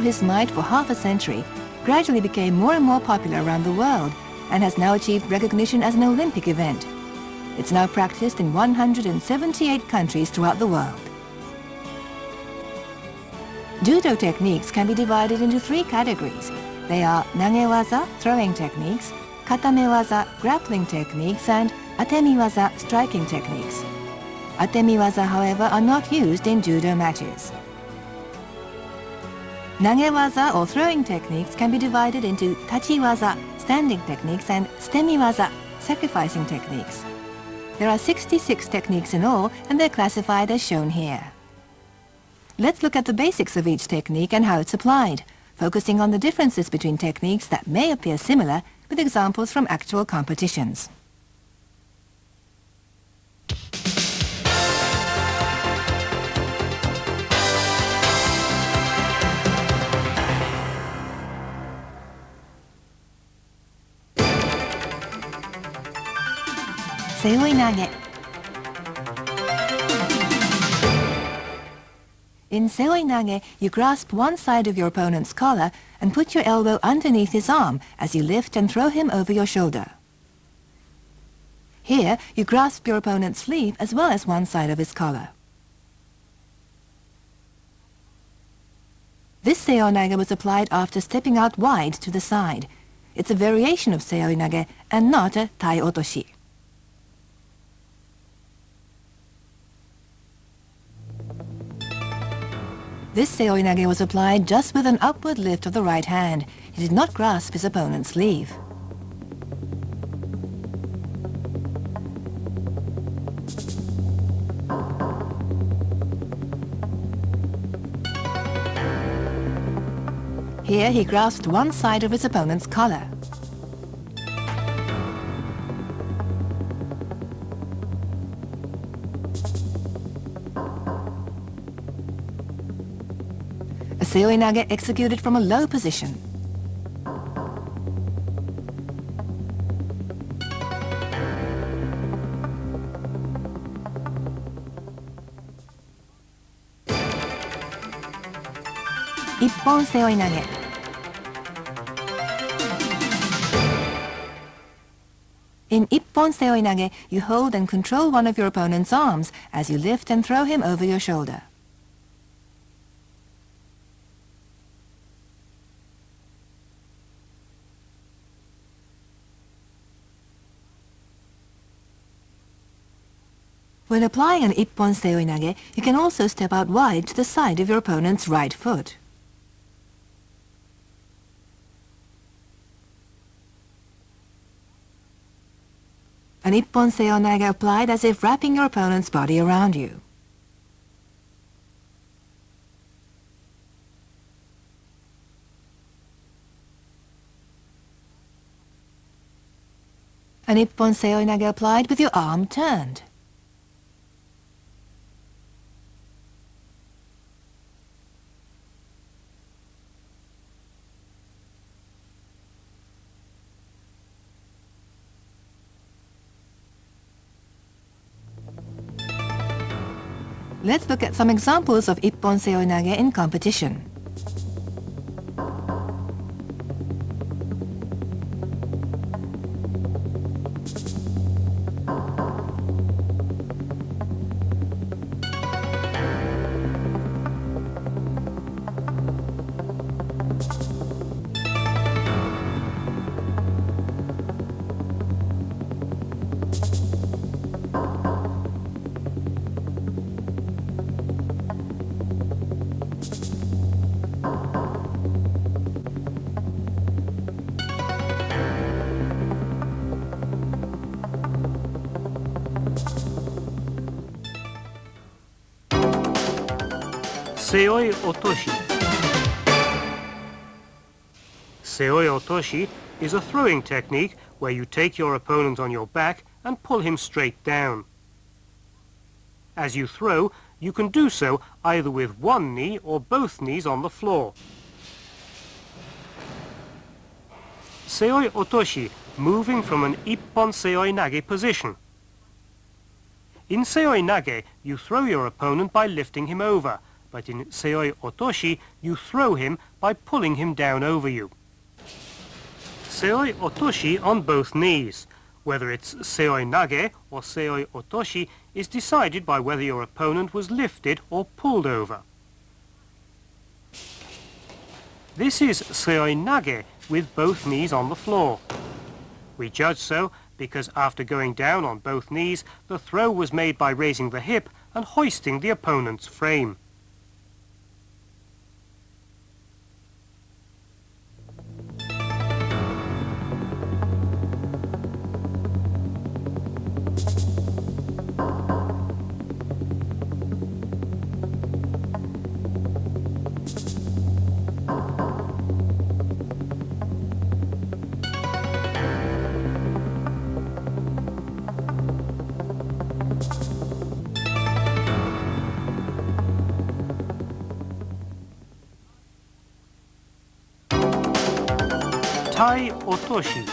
his might for half a century, gradually became more and more popular around the world and has now achieved recognition as an Olympic event. It's now practiced in 178 countries throughout the world. Judo techniques can be divided into three categories. They are Nage Waza, throwing techniques, Katame Waza, grappling techniques, and Atemi Waza, striking techniques. Atemi Waza, however, are not used in judo matches. Nage Waza or throwing techniques can be divided into Tachi Waza, standing techniques, and Stemi Waza, sacrificing techniques. There are 66 techniques in all, and they're classified as shown here. Let's look at the basics of each technique and how it's applied, focusing on the differences between techniques that may appear similar with examples from actual competitions. Seoi Nage. In Seoi Nage, you grasp one side of your opponent's collar and put your elbow underneath his arm as you lift and throw him over your shoulder. Here, you grasp your opponent's sleeve as well as one side of his collar. This Seoi Nage was applied after stepping out wide to the side. It's a variation of Seoi Nage and not a Tai Otoshi. This Seoi Nage was applied just with an upward lift of the right hand. He did not grasp his opponent's sleeve. Here he grasped one side of his opponent's collar. A Seoi Nage executed from a low position. Ippon Seoi Nage. In Ippon Seoi Nage, you hold and control one of your opponent's arms as you lift and throw him over your shoulder. When applying an Ippon Seoi Nage, you can also step out wide to the side of your opponent's right foot. An Ippon Seoi Nage applied as if wrapping your opponent's body around you. An Ippon Seoi Nage applied with your arm turned. Let's look at some examples of Ippon Seoi Nage in competition. Seoi Otoshi. Seoi Otoshi is a throwing technique where you take your opponent on your back and pull him straight down. As you throw, you can do so either with one knee or both knees on the floor. Seoi Otoshi, moving from an Ippon Seoi Nage position. In Seoi Nage, you throw your opponent by lifting him over, but in Seoi Otoshi you throw him by pulling him down over you. Seoi Otoshi on both knees. Whether it's Seoi Nage or Seoi Otoshi is decided by whether your opponent was lifted or pulled over. This is Seoi Nage with both knees on the floor. We judge so because after going down on both knees, the throw was made by raising the hip and hoisting the opponent's frame. Tai Otoshi.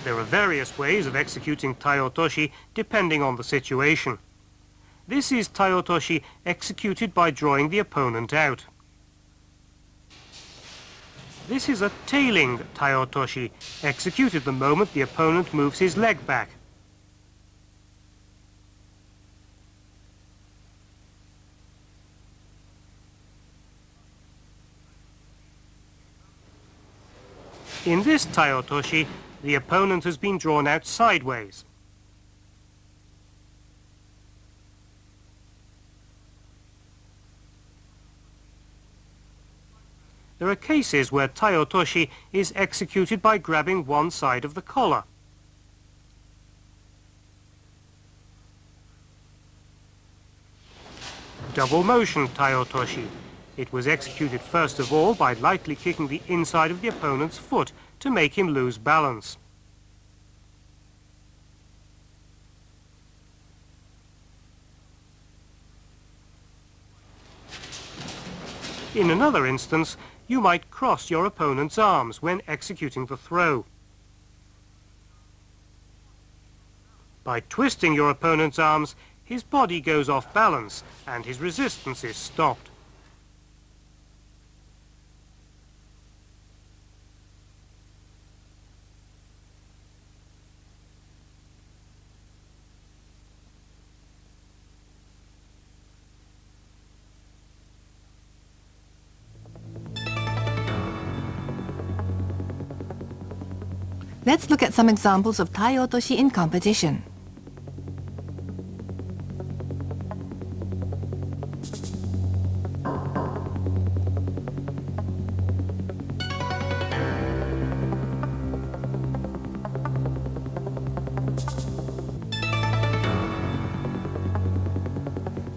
There are various ways of executing Tai Otoshi depending on the situation. This is Tai Otoshi executed by drawing the opponent out. This is a tailing Tai Otoshi, executed the moment the opponent moves his leg back. In this Tai Otoshi, the opponent has been drawn out sideways. There are cases where Tai Otoshi is executed by grabbing one side of the collar. Double motion Tai Otoshi. It was executed first of all by lightly kicking the inside of the opponent's foot to make him lose balance. In another instance, you might cross your opponent's arms when executing the throw. By twisting your opponent's arms, his body goes off balance and his resistance is stopped. Let's look at some examples of Tai Otoshi in competition.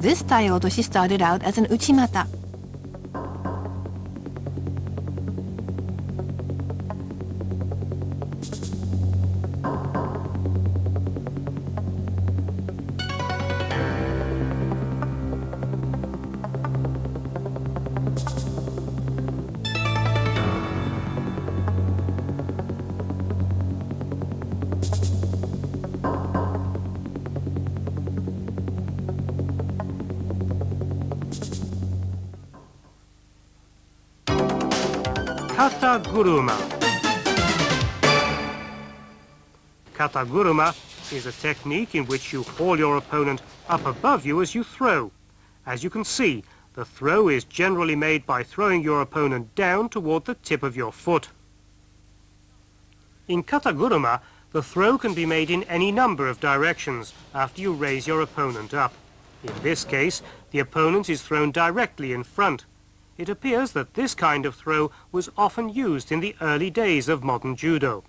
This Tai Otoshi started out as an uchimata. Kataguruma. Kataguruma is a technique in which you haul your opponent up above you as you throw. As you can see, the throw is generally made by throwing your opponent down toward the tip of your foot. In Kataguruma, the throw can be made in any number of directions after you raise your opponent up. In this case, the opponent is thrown directly in front. It appears that this kind of throw was often used in the early days of modern judo.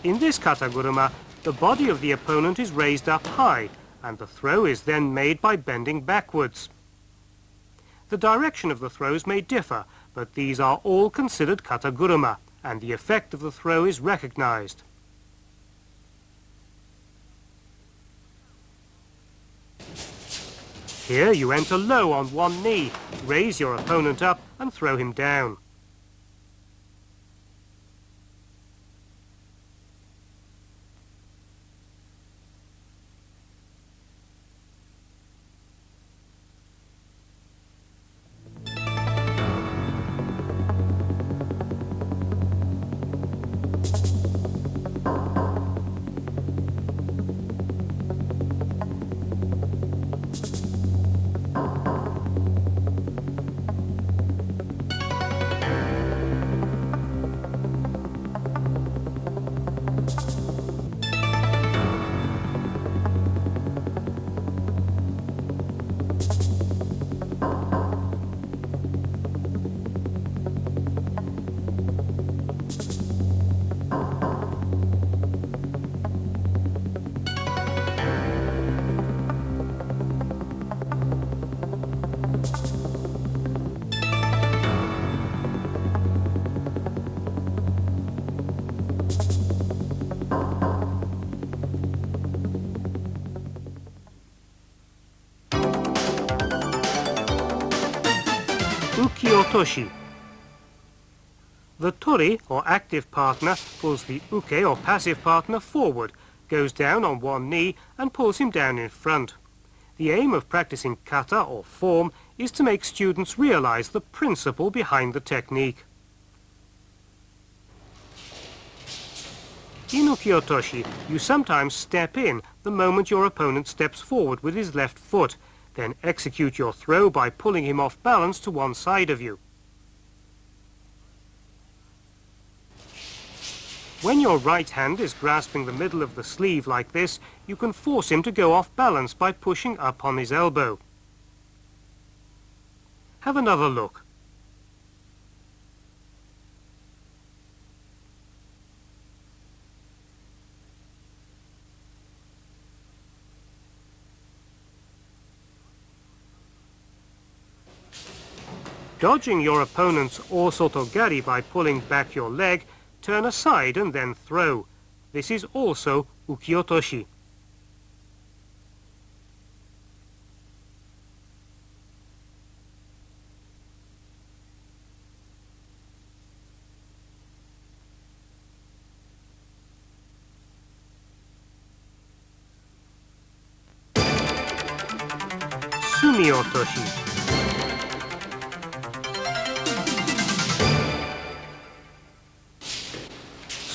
In this kataguruma, the body of the opponent is raised up high, and the throw is then made by bending backwards. The direction of the throws may differ, but these are all considered kataguruma, and the effect of the throw is recognized. Here you enter low on one knee, raise your opponent up and throw him down. ukiotoshi. The tori, or active partner, pulls the uke, or passive partner, forward, goes down on one knee and pulls him down in front. The aim of practicing kata, or form, is to make students realize the principle behind the technique. In ukiotoshi, you sometimes step in the moment your opponent steps forward with his left foot, then execute your throw by pulling him off balance to one side of you. When your right hand is grasping the middle of the sleeve like this, you can force him to go off balance by pushing up on his elbow. Have another look. Dodging your opponent's osotogari by pulling back your leg, turn aside and then throw. This is also ukiotoshi. Sumiotoshi.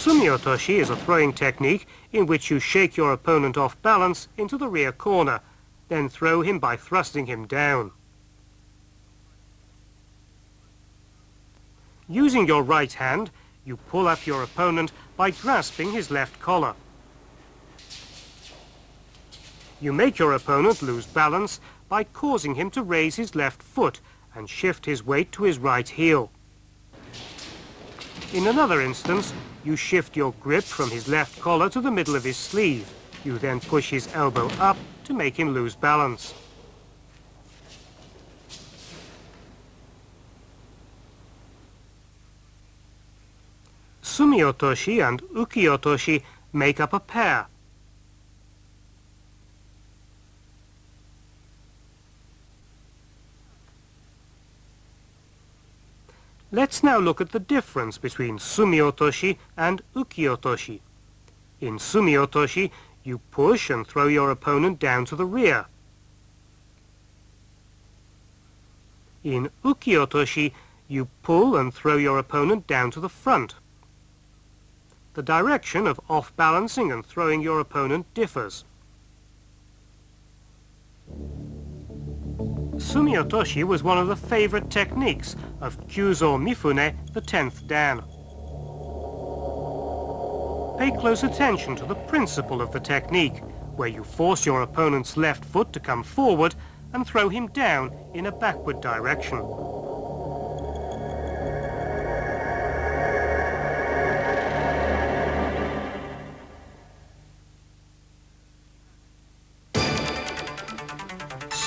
Sumiotoshi is a throwing technique in which you shake your opponent off balance into the rear corner, then throw him by thrusting him down. Using your right hand, you pull up your opponent by grasping his left collar. You make your opponent lose balance by causing him to raise his left foot and shift his weight to his right heel. In another instance, you shift your grip from his left collar to the middle of his sleeve. You then push his elbow up to make him lose balance. Sumiotoshi and ukiotoshi make up a pair. Let's now look at the difference between sumiotoshi and ukiotoshi. In sumiotoshi, you push and throw your opponent down to the rear. In ukiotoshi, you pull and throw your opponent down to the front. The direction of off-balancing and throwing your opponent differs. Sumiotoshi was one of the favorite techniques of Kyuzo Mifune, the 10th Dan. Pay close attention to the principle of the technique, where you force your opponent's left foot to come forward and throw him down in a backward direction.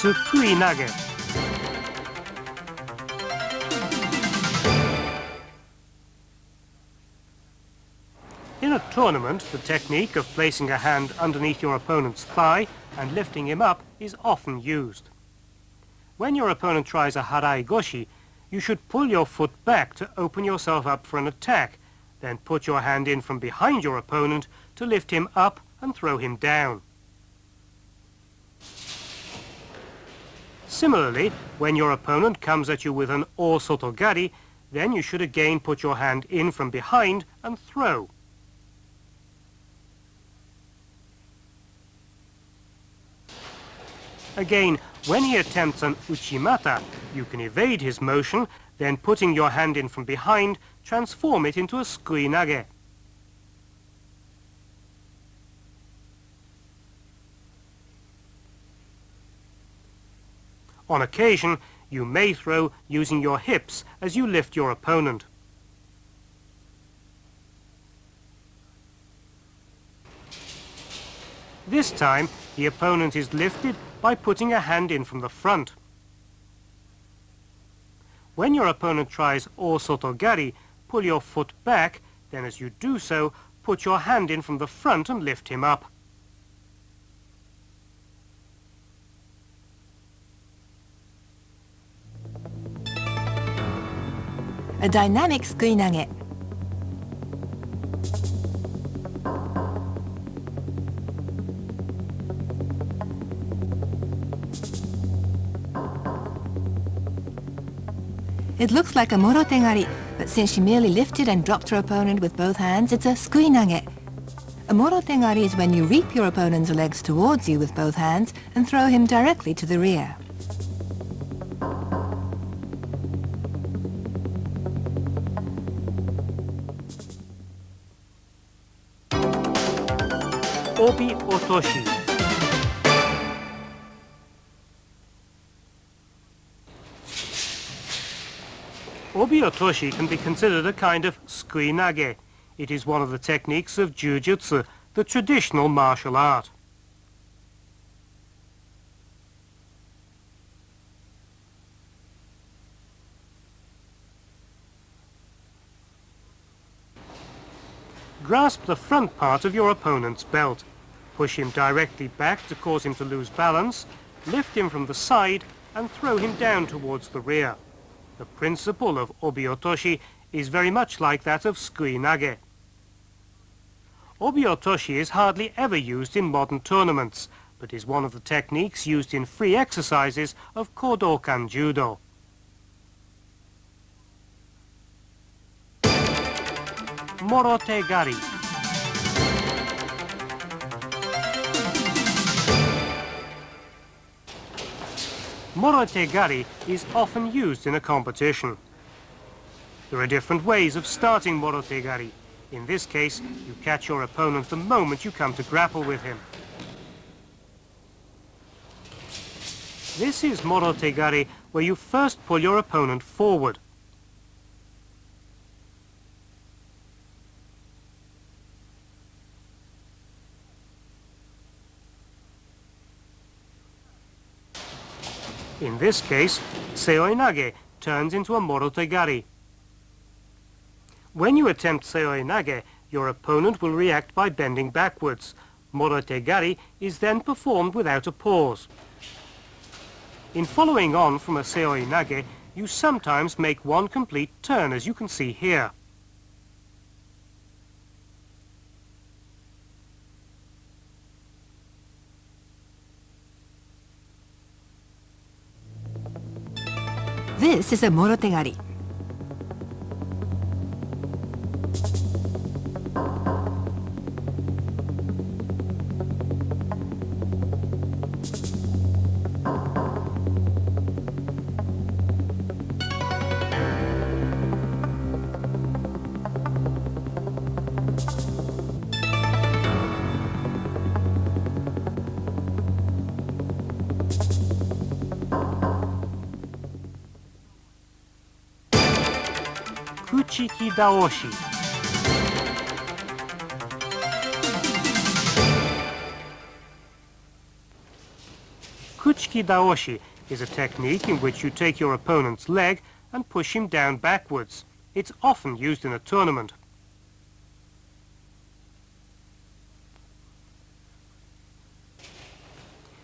Sukui Nage. In a tournament, the technique of placing a hand underneath your opponent's thigh and lifting him up is often used. When your opponent tries a harai goshi, you should pull your foot back to open yourself up for an attack, then put your hand in from behind your opponent to lift him up and throw him down. Similarly, when your opponent comes at you with an osotogari, then you should again put your hand in from behind and throw. Again, when he attempts an uchimata, you can evade his motion, then putting your hand in from behind, transform it into a sukui nage. On occasion, you may throw using your hips as you lift your opponent. This time, the opponent is lifted by putting a hand in from the front. When your opponent tries osotogari, pull your foot back, then as you do so, put your hand in from the front and lift him up. a dynamic suinage. It looks like a morotegari, but since she merely lifted and dropped her opponent with both hands, it's a suinage. A morotegari is when you reap your opponent's legs towards you with both hands and throw him directly to the rear. Obi otoshi. Obi otoshi can be considered a kind of suinage. It is one of the techniques of Jiu Jitsu, the traditional martial art. Grasp the front part of your opponent's belt. Push him directly back to cause him to lose balance, lift him from the side and throw him down towards the rear. The principle of obi otoshi is very much like that of suinage. Obi otoshi is hardly ever used in modern tournaments, but is one of the techniques used in free exercises of Kodokan Judo. Morotegari. Morotegari is often used in a competition. There are different ways of starting morotegari. In this case, you catch your opponent the moment you come to grapple with him. This is morotegari, where you first pull your opponent forward. In this case, seoi-nage turns into a morotegari. When you attempt seoi-nage, your opponent will react by bending backwards. Morotegari is then performed without a pause. In following on from a seoi-nage, you sometimes make one complete turn, as you can see here. This is a morotegari. Kuchiki daoshi. Kuchiki daoshi is a technique in which you take your opponent's leg and push him down backwards. It's often used in a tournament.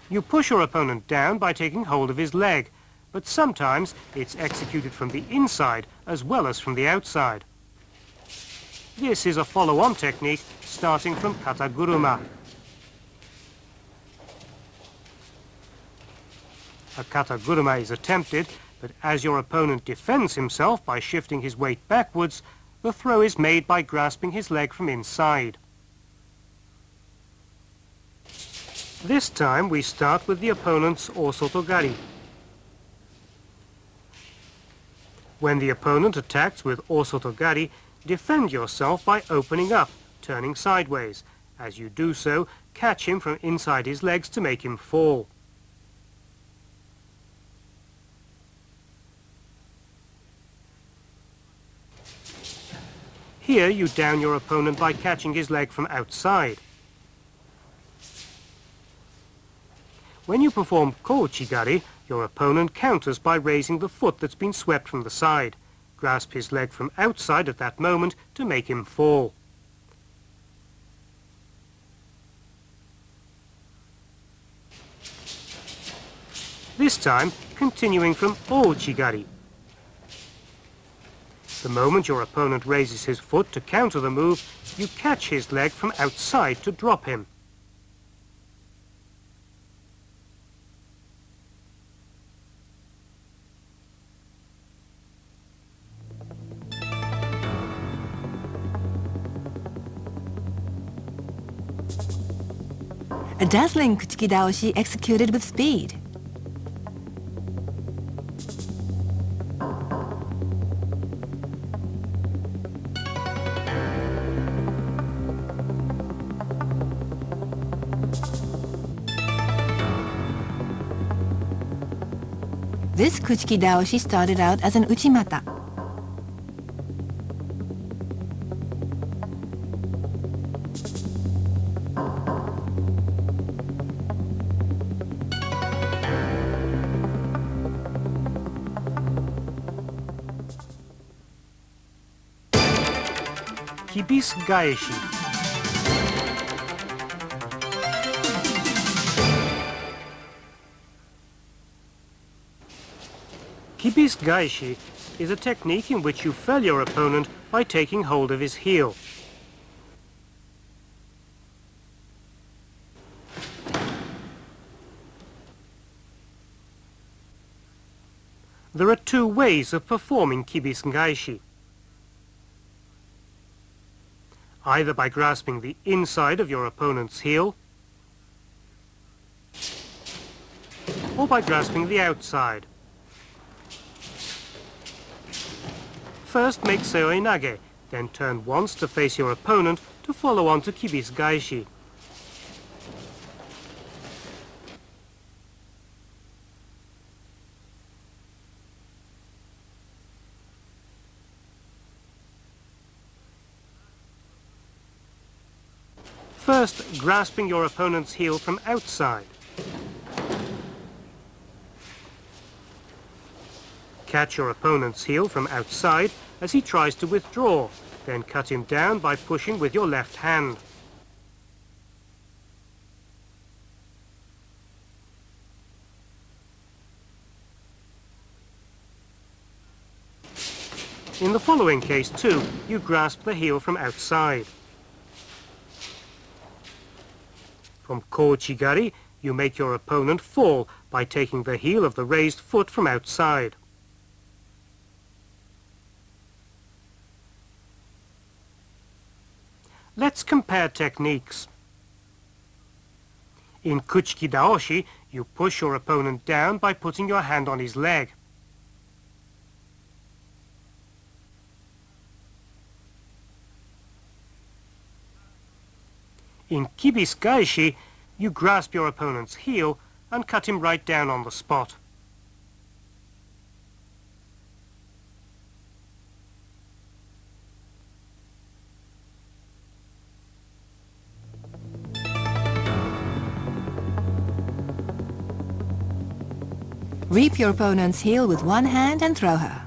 You push your opponent down by taking hold of his leg, but sometimes it's executed from the inside as well as from the outside. This is a follow-on technique starting from kataguruma. A kataguruma is attempted, but as your opponent defends himself by shifting his weight backwards, the throw is made by grasping his leg from inside. This time we start with the opponent's osotogari. When the opponent attacks with osotogari, defend yourself by opening up, turning sideways. As you do so, catch him from inside his legs to make him fall. Here you down your opponent by catching his leg from outside. When you perform kouchigari, your opponent counters by raising the foot that's been swept from the side. Grasp his leg from outside at that moment to make him fall. This time, continuing from ouchigari. The moment your opponent raises his foot to counter the move, you catch his leg from outside to drop him. A dazzling kuchiki daoshi executed with speed. This kuchiki daoshi started out as an uchimata. Kibis gaeshi. Kibis gaeshi is a technique in which you fell your opponent by taking hold of his heel. There are two ways of performing kibis gaeshi. Either by grasping the inside of your opponent's heel, or by grasping the outside. First make seoi nage, then turn once to face your opponent to follow on to kibis gaeshi. First, grasping your opponent's heel from outside. Catch your opponent's heel from outside as he tries to withdraw, then cut him down by pushing with your left hand. In the following case too, you grasp the heel from outside. From kochigari, you make your opponent fall by taking the heel of the raised foot from outside. Let's compare techniques. In kuchiki daoshi, you push your opponent down by putting your hand on his leg. In kibis gaeshi, you grasp your opponent's heel and cut him right down on the spot. Reap your opponent's heel with one hand and throw her.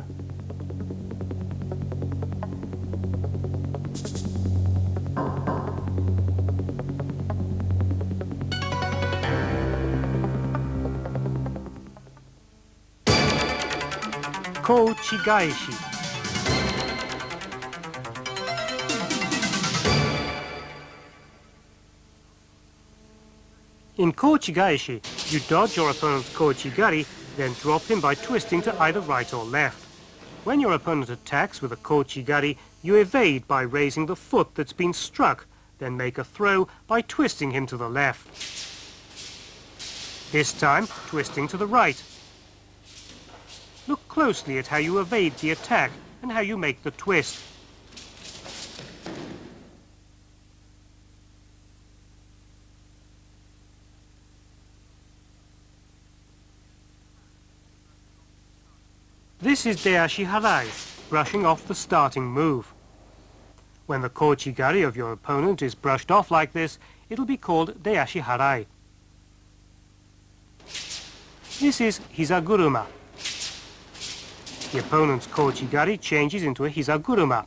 Kochigaeshi. In kochigaeshi, you dodge your opponent's kochigari, then drop him by twisting to either right or left. When your opponent attacks with a kochigari, you evade by raising the foot that's been struck, then make a throw by twisting him to the left. This time, twisting to the right. Look closely at how you evade the attack and how you make the twist. This is deashi harai, brushing off the starting move. When the kochigari of your opponent is brushed off like this, it'll be called deashi harai. This is hizaguruma. The opponent's kochigari changes into a hizaguruma.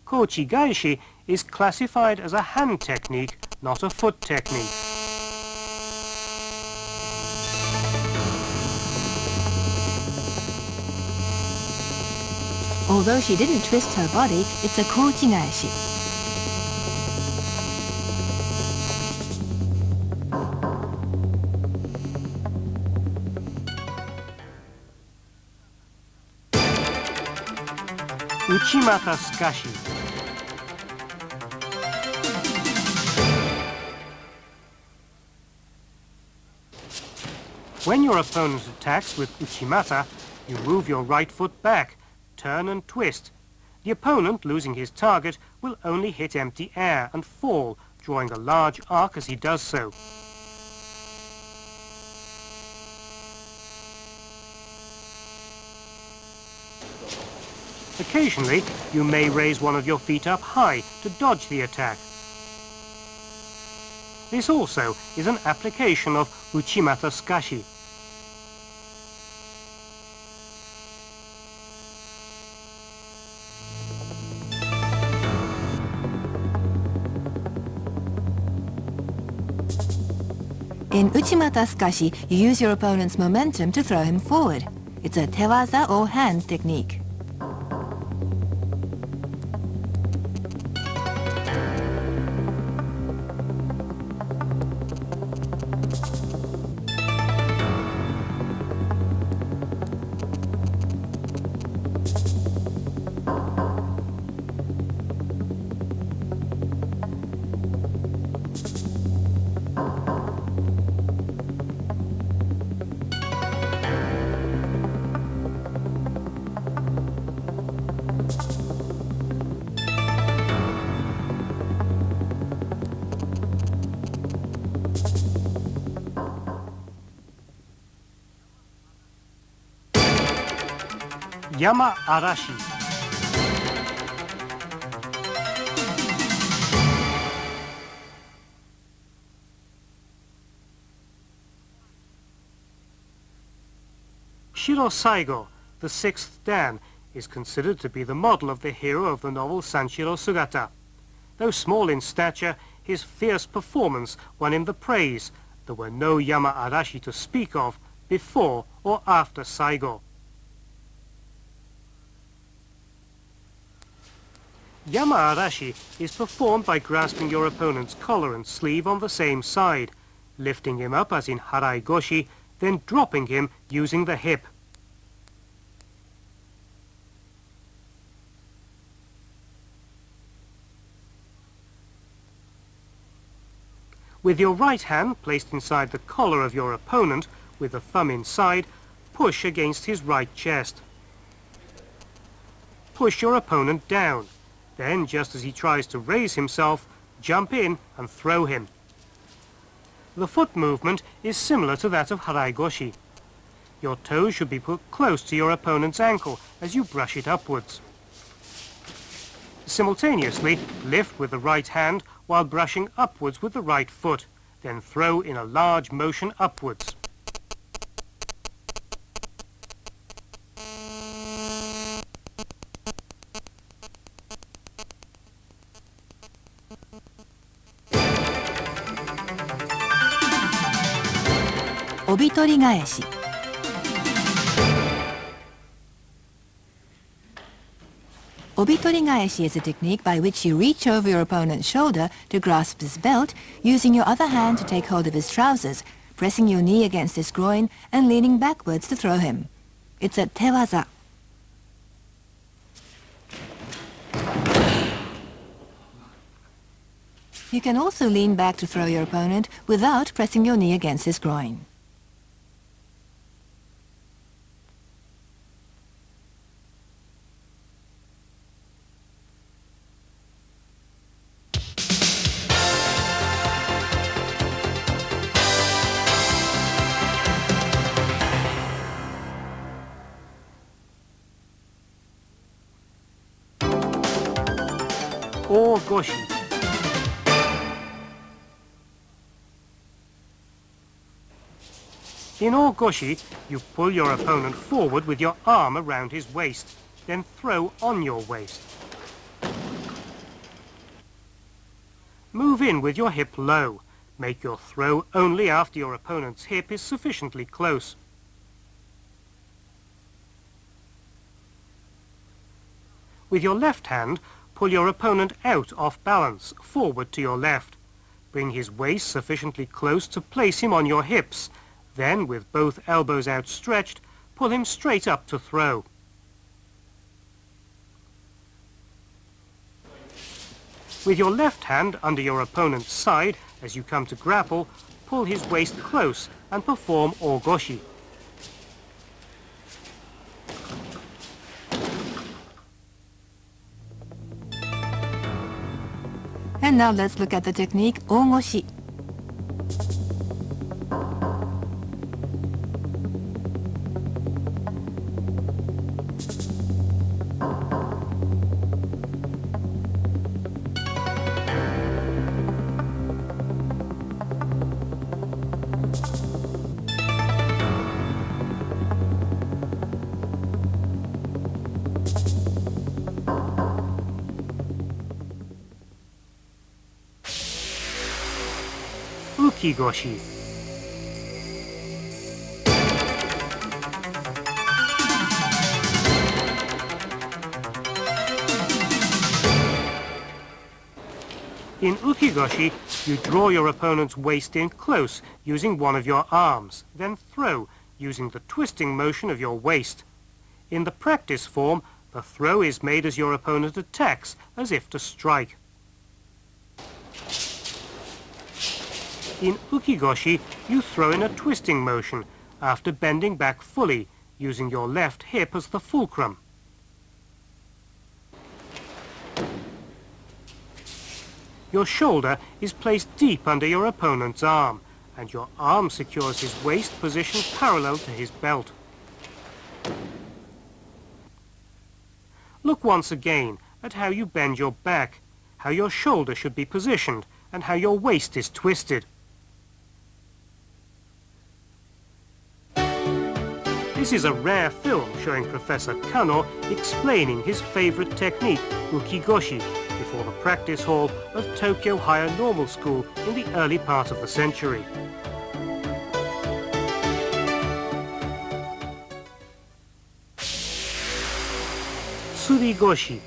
Kochigaeshi is classified as a hand technique, not a foot technique. Although she didn't twist her body, it's a kouchigaeshi. Uchimata Sukashi. When your opponent attacks with Uchimata, you move your right foot back, turn and twist. The opponent, losing his target, will only hit empty air and fall, drawing a large arc as he does so. Occasionally, you may raise one of your feet up high to dodge the attack. This also is an application of Uchimata Sukashi. In Uchimata Sukashi, you use your opponent's momentum to throw him forward. It's a tewaza or hand technique. Yama Arashi. Shiro Saigo, the sixth Dan, is considered to be the model of the hero of the novel Sanshiro Sugata. Though small in stature, his fierce performance won him the praise. There were no Yama Arashi to speak of before or after Saigo. Yama Arashi is performed by grasping your opponent's collar and sleeve on the same side, lifting him up as in Harai Goshi, then dropping him using the hip. With your right hand placed inside the collar of your opponent, with the thumb inside, push against his right chest. Push your opponent down. Then, just as he tries to raise himself, jump in and throw him. The foot movement is similar to that of Harai Goshi. Your toes should be put close to your opponent's ankle as you brush it upwards. Simultaneously, lift with the right hand while brushing upwards with the right foot, then throw in a large motion upwards. Obitorigaeshi. Obitorigaeshi is a technique by which you reach over your opponent's shoulder to grasp his belt, using your other hand to take hold of his trousers, pressing your knee against his groin and leaning backwards to throw him. It's a tewaza. You can also lean back to throw your opponent without pressing your knee against his groin. Or Goshi. In Or Goshi, you pull your opponent forward with your arm around his waist, then throw on your waist. Move in with your hip low. Make your throw only after your opponent's hip is sufficiently close. With your left hand, pull your opponent out off balance, forward to your left. Bring his waist sufficiently close to place him on your hips. Then, with both elbows outstretched, pull him straight up to throw. With your left hand under your opponent's side, as you come to grapple, pull his waist close and perform ogoshi. And now let's look at the technique ogoshi. Ukigoshi. In ukigoshi, you draw your opponent's waist in close using one of your arms, then throw using the twisting motion of your waist. In the practice form, the throw is made as your opponent attacks, as if to strike. In ukigoshi, you throw in a twisting motion after bending back fully, using your left hip as the fulcrum. Your shoulder is placed deep under your opponent's arm, and your arm secures his waist position parallel to his belt. Look once again at how you bend your back, how your shoulder should be positioned, and how your waist is twisted. This is a rare film showing Professor Kano explaining his favorite technique, ukigoshi, before the practice hall of Tokyo Higher Normal School in the early part of the century. Tsurigoshi.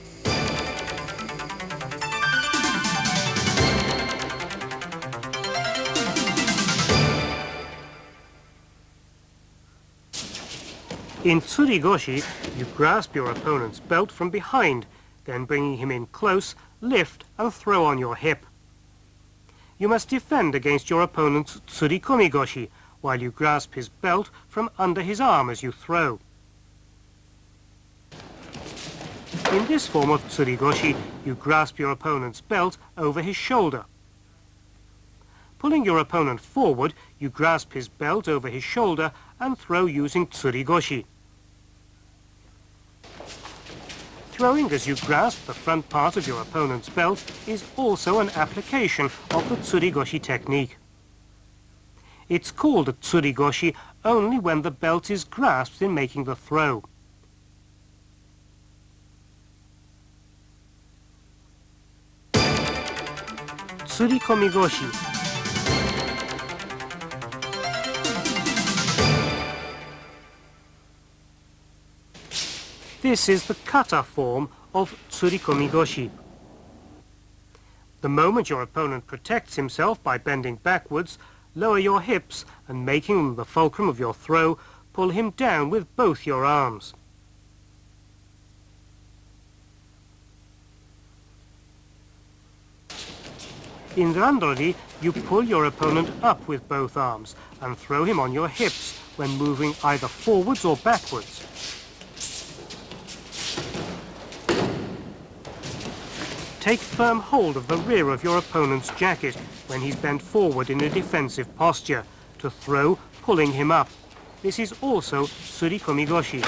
In tsurigoshi, you grasp your opponent's belt from behind, then bringing him in close, lift and throw on your hip. You must defend against your opponent's tsurikomigoshi while you grasp his belt from under his arm as you throw. In this form of tsurigoshi, you grasp your opponent's belt over his shoulder. Pulling your opponent forward, you grasp his belt over his shoulder and throw using tsurigoshi. Throwing as you grasp the front part of your opponent's belt is also an application of the tsurigoshi technique. It's called a tsurigoshi only when the belt is grasped in making the throw. Tsurikomigoshi. This is the kata form of tsurikomigoshi. The moment your opponent protects himself by bending backwards, lower your hips and making them the fulcrum of your throw, pull him down with both your arms. In randori, you pull your opponent up with both arms and throw him on your hips when moving either forwards or backwards. Take firm hold of the rear of your opponent's jacket when he's bent forward in a defensive posture, to throw, pulling him up. This is also tsurikomigoshi.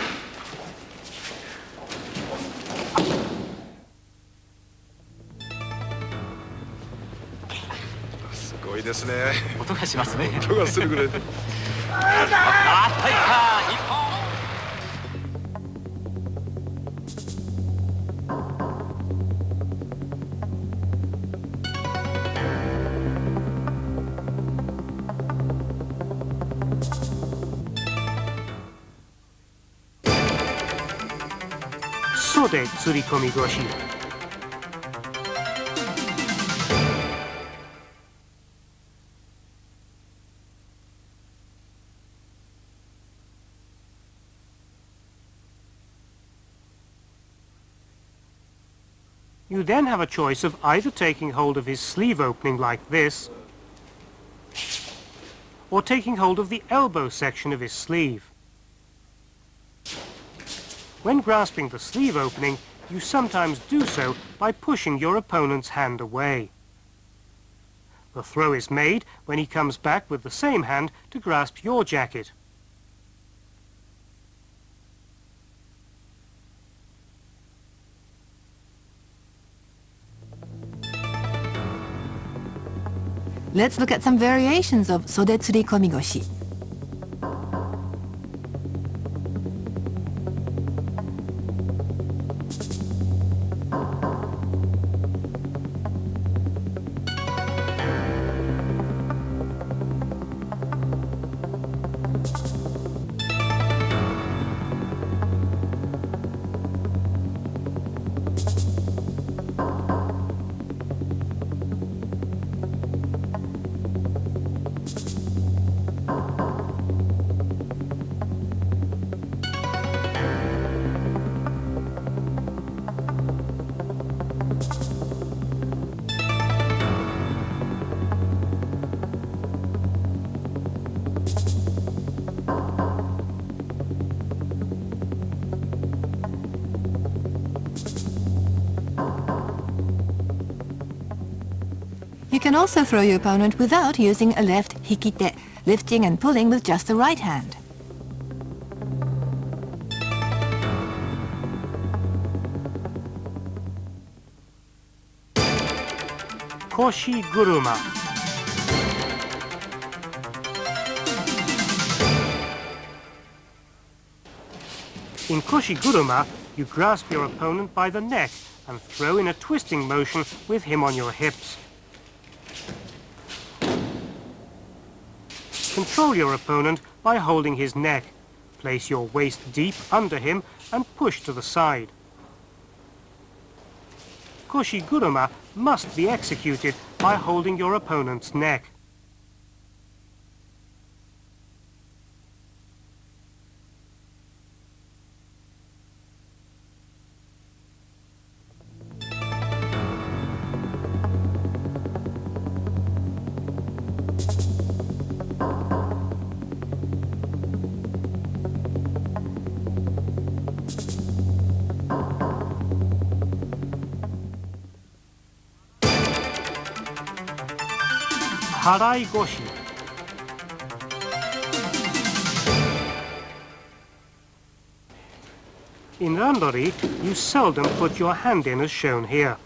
Sode Tsurikomi Goshi. You then have a choice of either taking hold of his sleeve opening like this, or taking hold of the elbow section of his sleeve. When grasping the sleeve opening, you sometimes do so by pushing your opponent's hand away. The throw is made when he comes back with the same hand to grasp your jacket. Let's look at some variations of Sode Tsurikomi Goshi. You can also throw your opponent without using a left hikite, lifting and pulling with just the right hand. Koshi Guruma. In Koshi Guruma, you grasp your opponent by the neck and throw in a twisting motion with him on your hips. Control your opponent by holding his neck. Place your waist deep under him and push to the side. Koshi Guruma must be executed by holding your opponent's neck. Harai Goshi. In randori, you seldom put your hand in as shown here.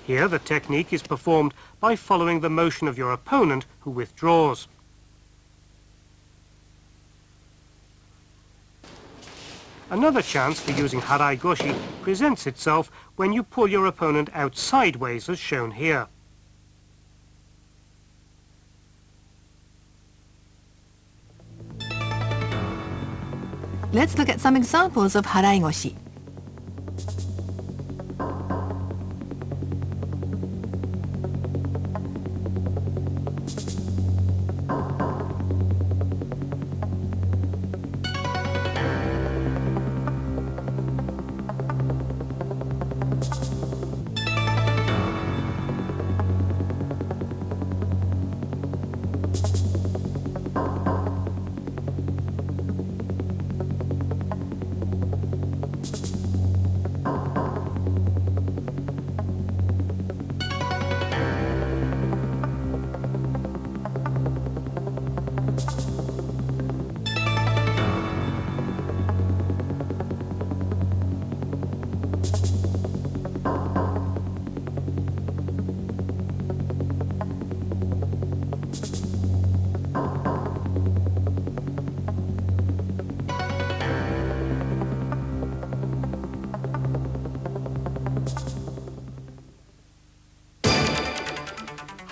Here the technique is performed by following the motion of your opponent who withdraws. Another chance for using Harai Goshi presents itself when you pull your opponent out sideways as shown here. Let's look at some examples of Harai Goshi.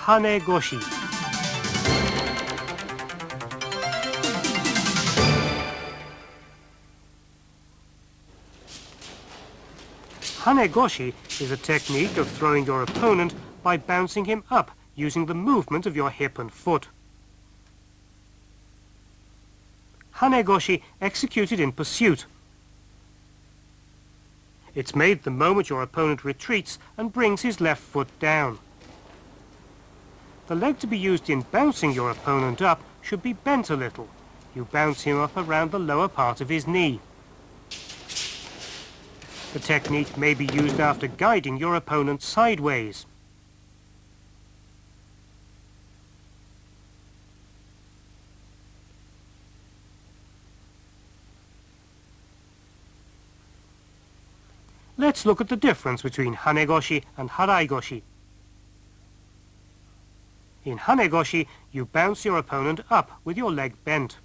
Hane Goshi. Hanegoshi is a technique of throwing your opponent by bouncing him up using the movement of your hip and foot. Hanegoshi executed in pursuit. It's made the moment your opponent retreats and brings his left foot down. The leg to be used in bouncing your opponent up should be bent a little. You bounce him up around the lower part of his knee. The technique may be used after guiding your opponent sideways. Let's look at the difference between Hanegoshi and Haraigoshi. In Hanegoshi, you bounce your opponent up with your leg bent.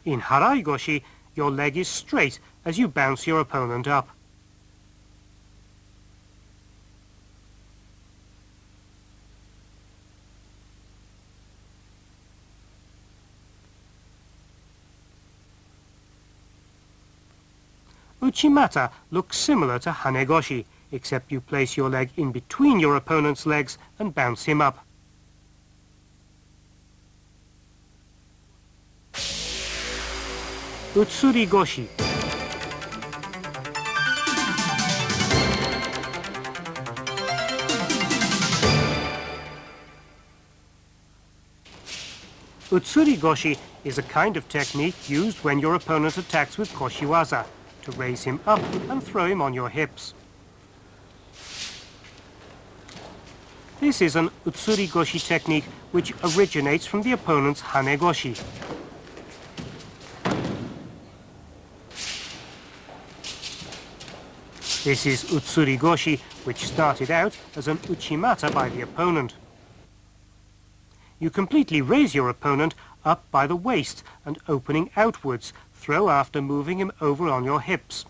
In Haraigoshi, your leg is straight as you bounce your opponent up. Uchimata looks similar to Hanegoshi, except you place your leg in between your opponent's legs and bounce him up. Utsurigoshi. Utsurigoshi is a kind of technique used when your opponent attacks with Koshiwaza, to raise him up and throw him on your hips. This is an Utsurigoshi technique which originates from the opponent's Hanegoshi. This is Utsurigoshi, which started out as an Uchimata by the opponent. You completely raise your opponent up by the waist and opening outwards, throw after moving him over on your hips.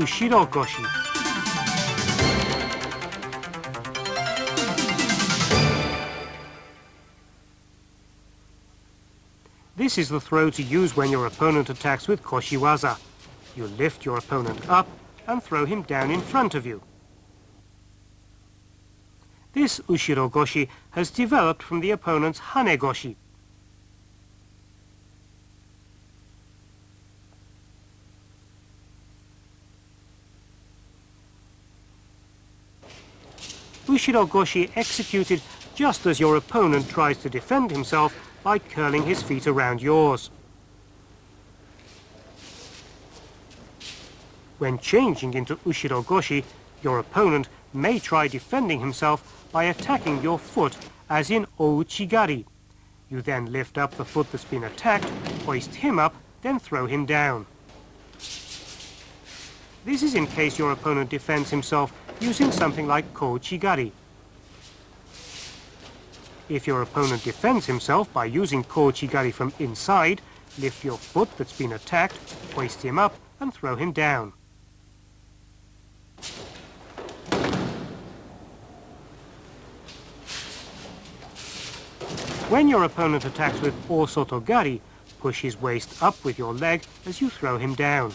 Ushirogoshi. This is the throw to use when your opponent attacks with Koshiwaza. You lift your opponent up and throw him down in front of you. This Ushirogoshi has developed from the opponent's Hanegoshi. Ushirogoshi executed just as your opponent tries to defend himself by curling his feet around yours. When changing into Ushirogoshi, your opponent may try defending himself by attacking your foot, as in Ouchigari. You then lift up the foot that's been attacked, hoist him up, then throw him down. This is in case your opponent defends himself using something like Kouchigari. If your opponent defends himself by using Kouchigari from inside, lift your foot that's been attacked, hoist him up, and throw him down. When your opponent attacks with Osotogari, push his waist up with your leg as you throw him down.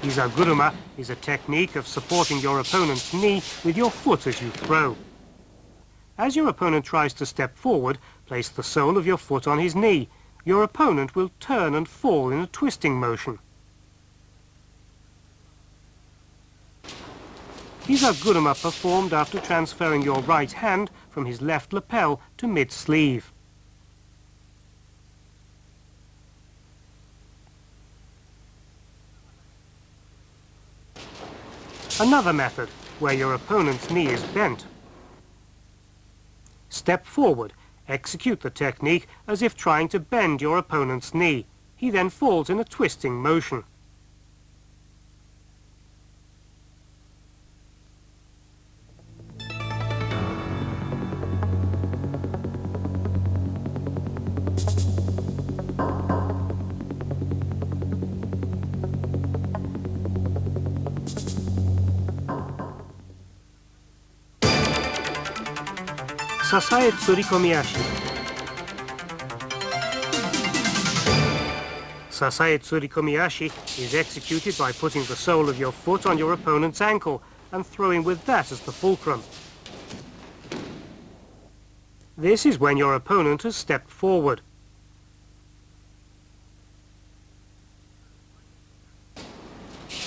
Izaguruma is a technique of supporting your opponent's knee with your foot as you throw. As your opponent tries to step forward, place the sole of your foot on his knee. Your opponent will turn and fall in a twisting motion. Izaguruma performed after transferring your right hand from his left lapel to mid-sleeve. Another method, where your opponent's knee is bent. Step forward, execute the technique as if trying to bend your opponent's knee. He then falls in a twisting motion. Sasae Tsurikomiyashi. Sasae Tsurikomiyashi is executed by putting the sole of your foot on your opponent's ankle and throwing with that as the fulcrum. This is when your opponent has stepped forward.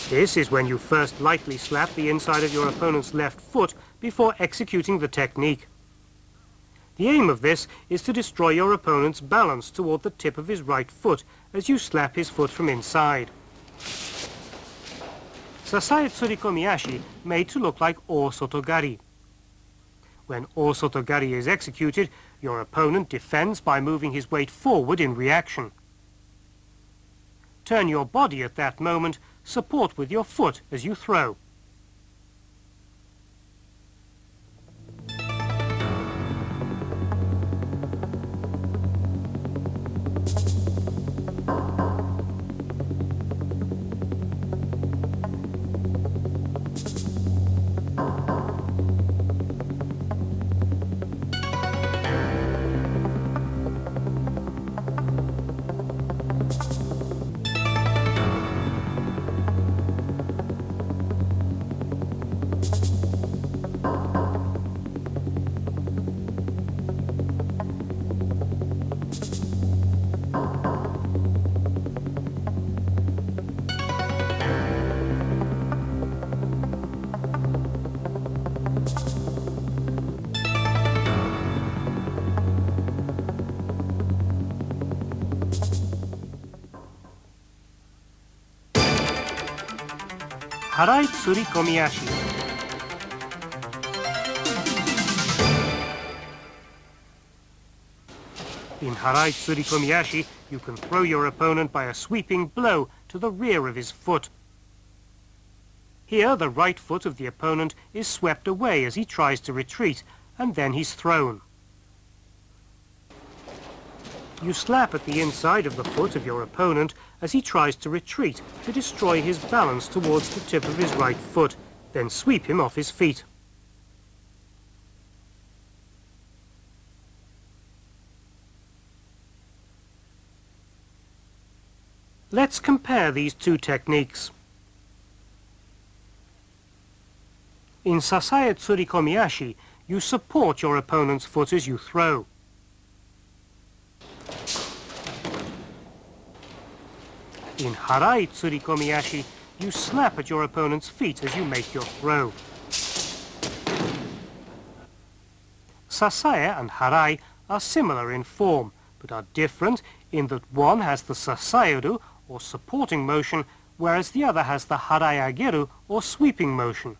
This is when you first lightly slap the inside of your opponent's left foot before executing the technique. The aim of this is to destroy your opponent's balance toward the tip of his right foot as you slap his foot from inside. Sasae Tsurikomiyashi made to look like O Sotogari. When O Sotogari is executed, your opponent defends by moving his weight forward in reaction. Turn your body at that moment, support with your foot as you throw. Harai Tsurikomiyashi. In Harai Tsurikomiyashi, you can throw your opponent by a sweeping blow to the rear of his foot. Here, the right foot of the opponent is swept away as he tries to retreat, and then he's thrown. You slap at the inside of the foot of your opponent as he tries to retreat to destroy his balance towards the tip of his right foot, then sweep him off his feet. Let's compare these two techniques. In Sasae Tsurikomiyashi, you support your opponent's foot as you throw. In Harai Tsurikomiyashi, you slap at your opponent's feet as you make your throw. Sasae and Harai are similar in form, but are different in that one has the sasaeru, or supporting motion, whereas the other has the harai ageru, or sweeping motion.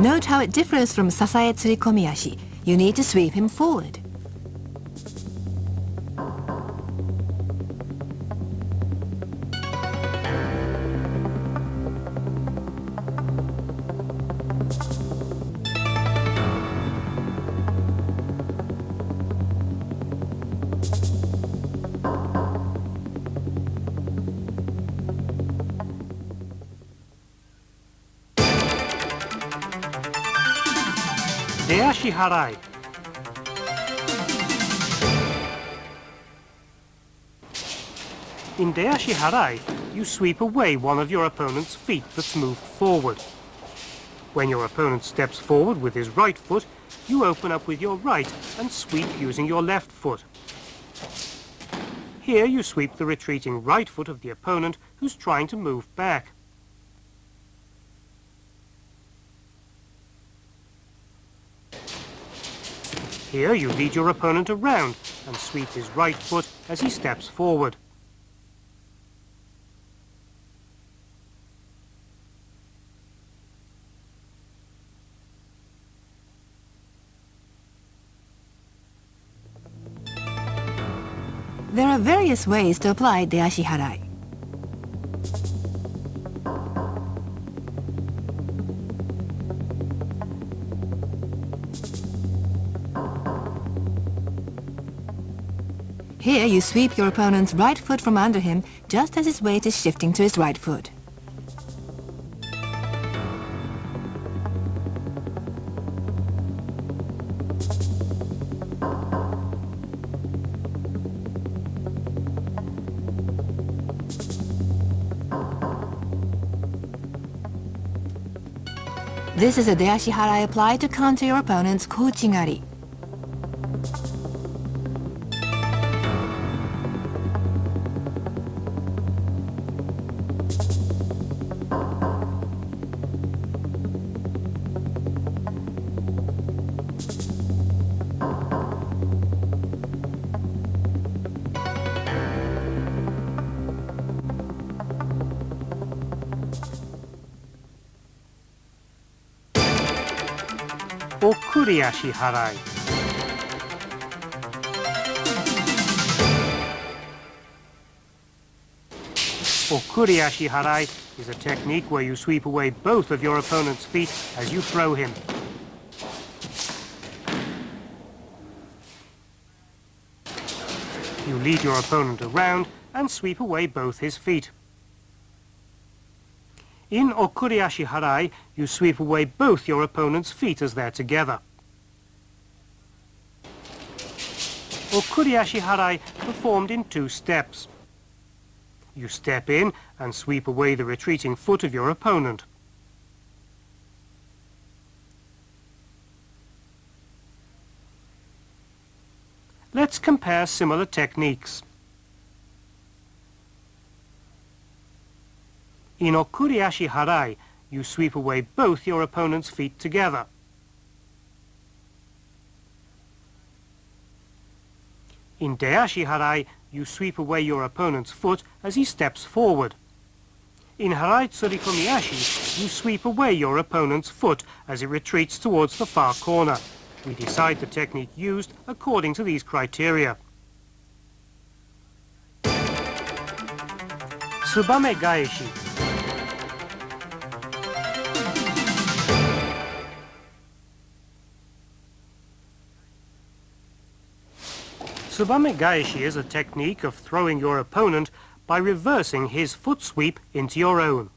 Note how it differs from Sasae Tsurikomiyashi. You need to sweep him forward. Deashi Harai. In Deashi Harai, you sweep away one of your opponent's feet that's moved forward. When your opponent steps forward with his right foot, you open up with your right and sweep using your left foot. Here you sweep the retreating right foot of the opponent who's trying to move back. Here you lead your opponent around and sweep his right foot as he steps forward. There are various ways to apply Deashi Harai. Here you sweep your opponent's right foot from under him just as his weight is shifting to his right foot. This is a Deashi Harai applied to counter your opponent's Kouchigari. Okuriashi Harai. Okuriashi Harai is a technique where you sweep away both of your opponent's feet as you throw him. You lead your opponent around and sweep away both his feet. In Okuriashi Harai, you sweep away both your opponent's feet as they're together. Okuriashi Harai performed in 2 steps. You step in and sweep away the retreating foot of your opponent. Let's compare similar techniques. In Okuriashi Harai, you sweep away both your opponent's feet together. In Deashi Harai, you sweep away your opponent's foot as he steps forward. In Harai Tsurikomiashi, you sweep away your opponent's foot as it retreats towards the far corner. We decide the technique used according to these criteria. Tsubame Gaeshi. Tsubame Gaeshi is a technique of throwing your opponent by reversing his foot sweep into your own.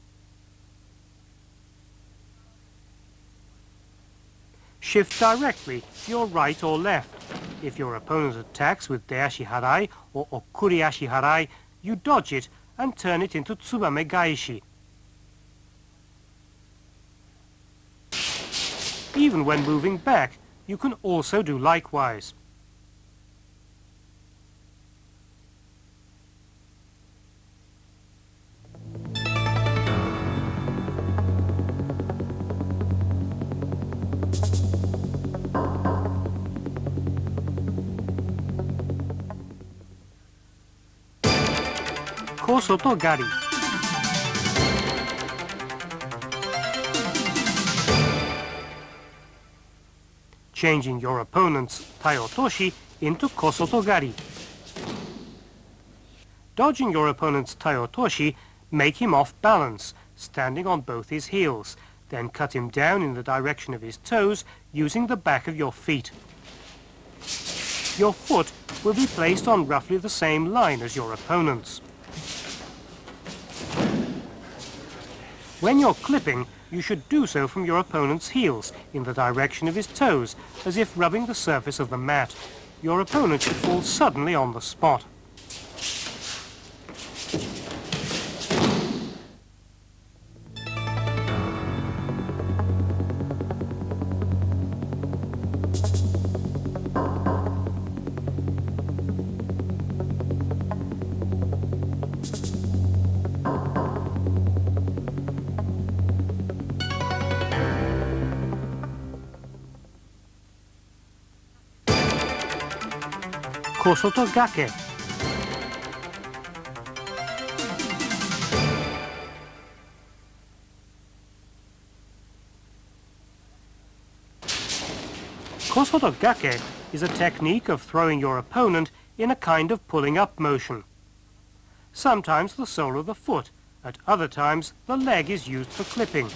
Shift directly to your right or left. If your opponent attacks with Deashi Harai or Okuriashi Harai, you dodge it and turn it into Tsubame Gaeshi. Even when moving back, you can also do likewise. Kosoto Gari. Changing your opponent's Taiotoshi into Kosoto Gari. Dodging your opponent's Taiotoshi, make him off balance, standing on both his heels. Then cut him down in the direction of his toes using the back of your feet. Your foot will be placed on roughly the same line as your opponent's. When you're clipping, you should do so from your opponent's heels, in the direction of his toes, as if rubbing the surface of the mat. Your opponent should fall suddenly on the spot. Kosotogake. Kosotogake is a technique of throwing your opponent in a kind of pulling up motion. Sometimes the sole of the foot, at other times the leg is used for clipping.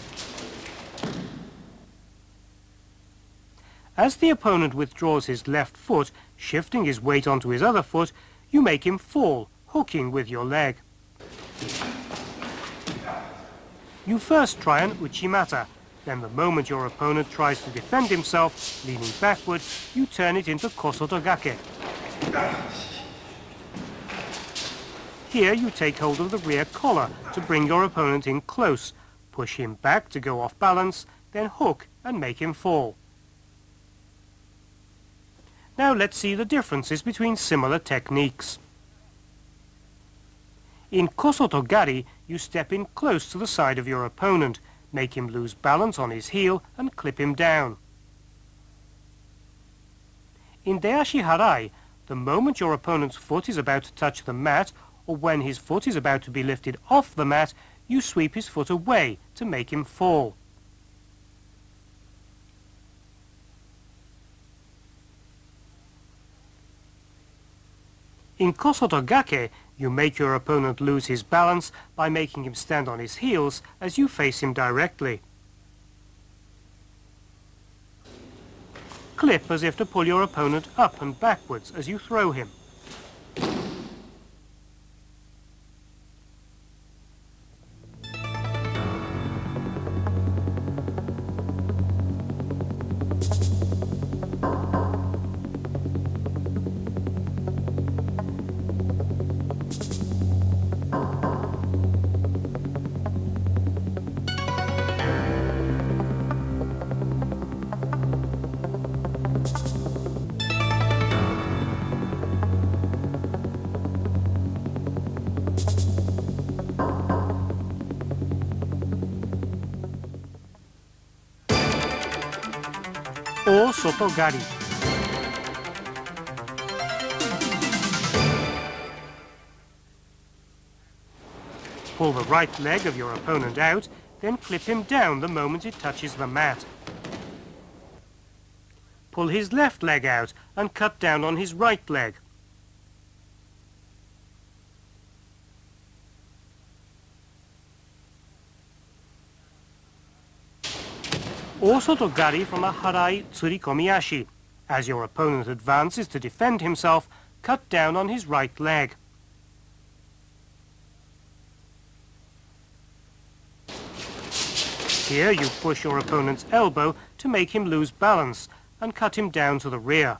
As the opponent withdraws his left foot, shifting his weight onto his other foot, you make him fall, hooking with your leg. You first try an uchimata, then the moment your opponent tries to defend himself, leaning backward, you turn it into kosotogake. Here you take hold of the rear collar to bring your opponent in close, push him back to go off balance, then hook and make him fall. Now let's see the differences between similar techniques. In kosotogari, you step in close to the side of your opponent, make him lose balance on his heel and clip him down. In deashi harai, the moment your opponent's foot is about to touch the mat, or when his foot is about to be lifted off the mat, you sweep his foot away to make him fall. In kosotogake, you make your opponent lose his balance by making him stand on his heels as you face him directly. Clip as if to pull your opponent up and backwards as you throw him. Or sotogari. Pull the right leg of your opponent out, then clip him down the moment it touches the mat. Pull his left leg out and cut down on his right leg. Or sotogari from a harai tsurikomiashi. As your opponent advances to defend himself, cut down on his right leg. Here you push your opponent's elbow to make him lose balance and cut him down to the rear.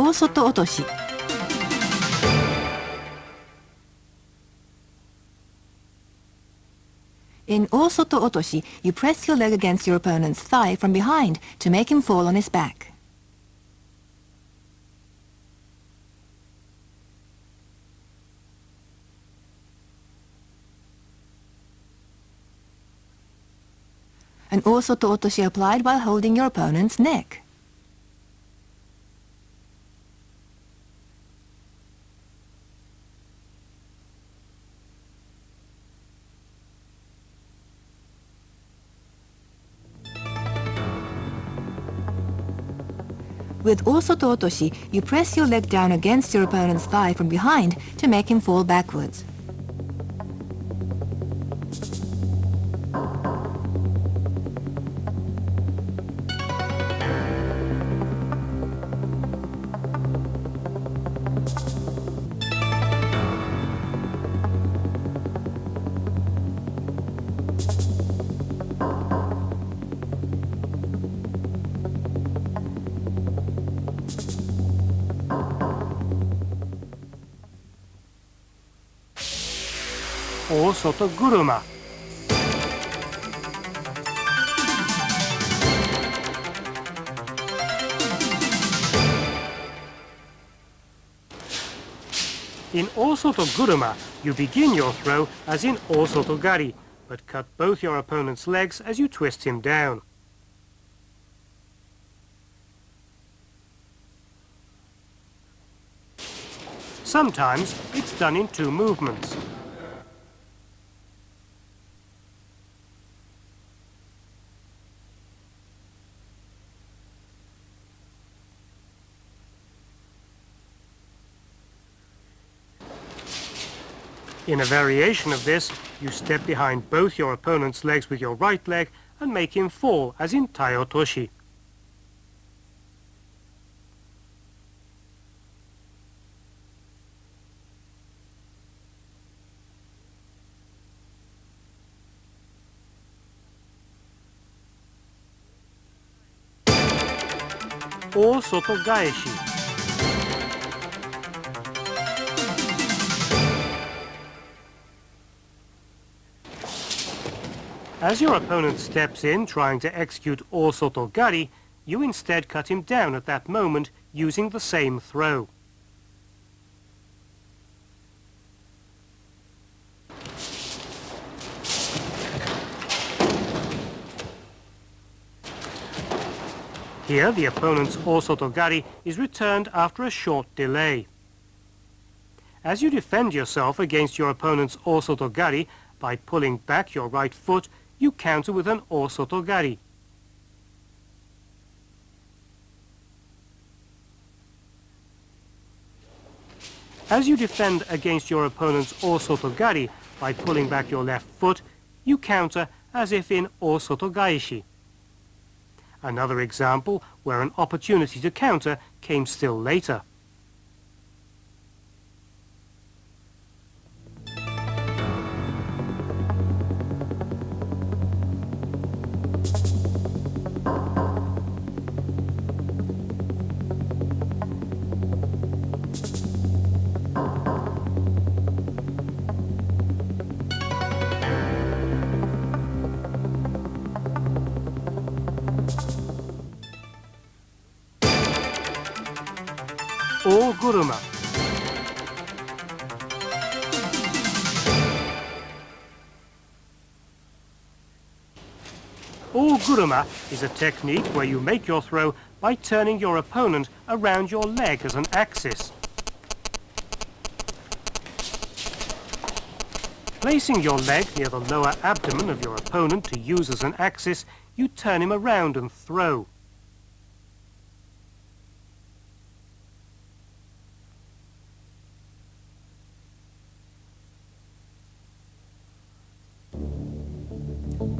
大外落とし。In 大外落とし, you press your leg against your opponent's thigh from behind to make him fall on his back. An 大外落とし applied while holding your opponent's neck. With 大外落とし, you press your leg down against your opponent's thigh from behind to make him fall backwards. Or soto guruma. In Osoto Guruma, you begin your throw as in Osoto Gari, but cut both your opponent's legs as you twist him down. Sometimes it's done in two movements. In a variation of this, you step behind both your opponent's legs with your right leg and make him fall, as in Tai Otoshi. Or Soto Gaeshi. As your opponent steps in trying to execute Osoto Gari, you instead cut him down at that moment using the same throw. Here the opponent's Osoto Gari is returned after a short delay. As you defend yourself against your opponent's Osoto Gari by pulling back your right foot, you counter with an Osoto Gari. As you defend against your opponent's Osoto Gari by pulling back your left foot, you counter as if in Osoto Gaeshi. Another example where an opportunity to counter came still later. Or Guruma. Or Guruma is a technique where you make your throw by turning your opponent around your leg as an axis. Placing your leg near the lower abdomen of your opponent to use as an axis, you turn him around and throw.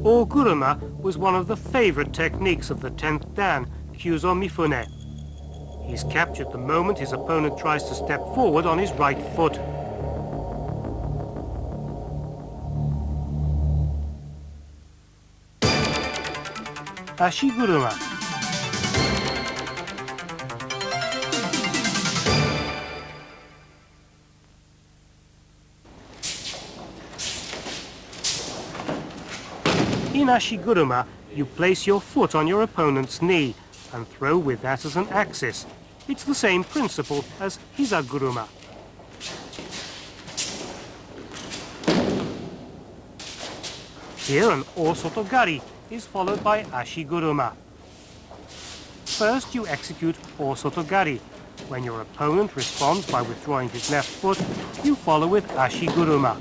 Or Guruma was one of the favorite techniques of the 10th Dan, Kyuzo Mifune. He's captured the moment his opponent tries to step forward on his right foot. Ashiguruma. In ashiguruma, you place your foot on your opponent's knee and throw with that as an axis. It's the same principle as hizaguruma. Here an osotogari is followed by ashiguruma. First you execute osotogari. When your opponent responds by withdrawing his left foot, you follow with ashiguruma.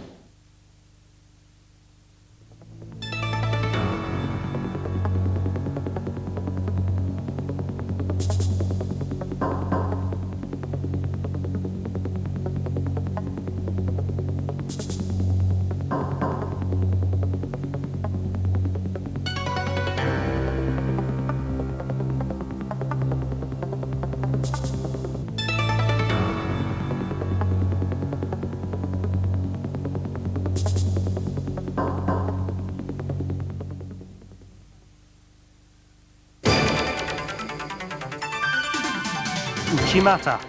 Uchimata.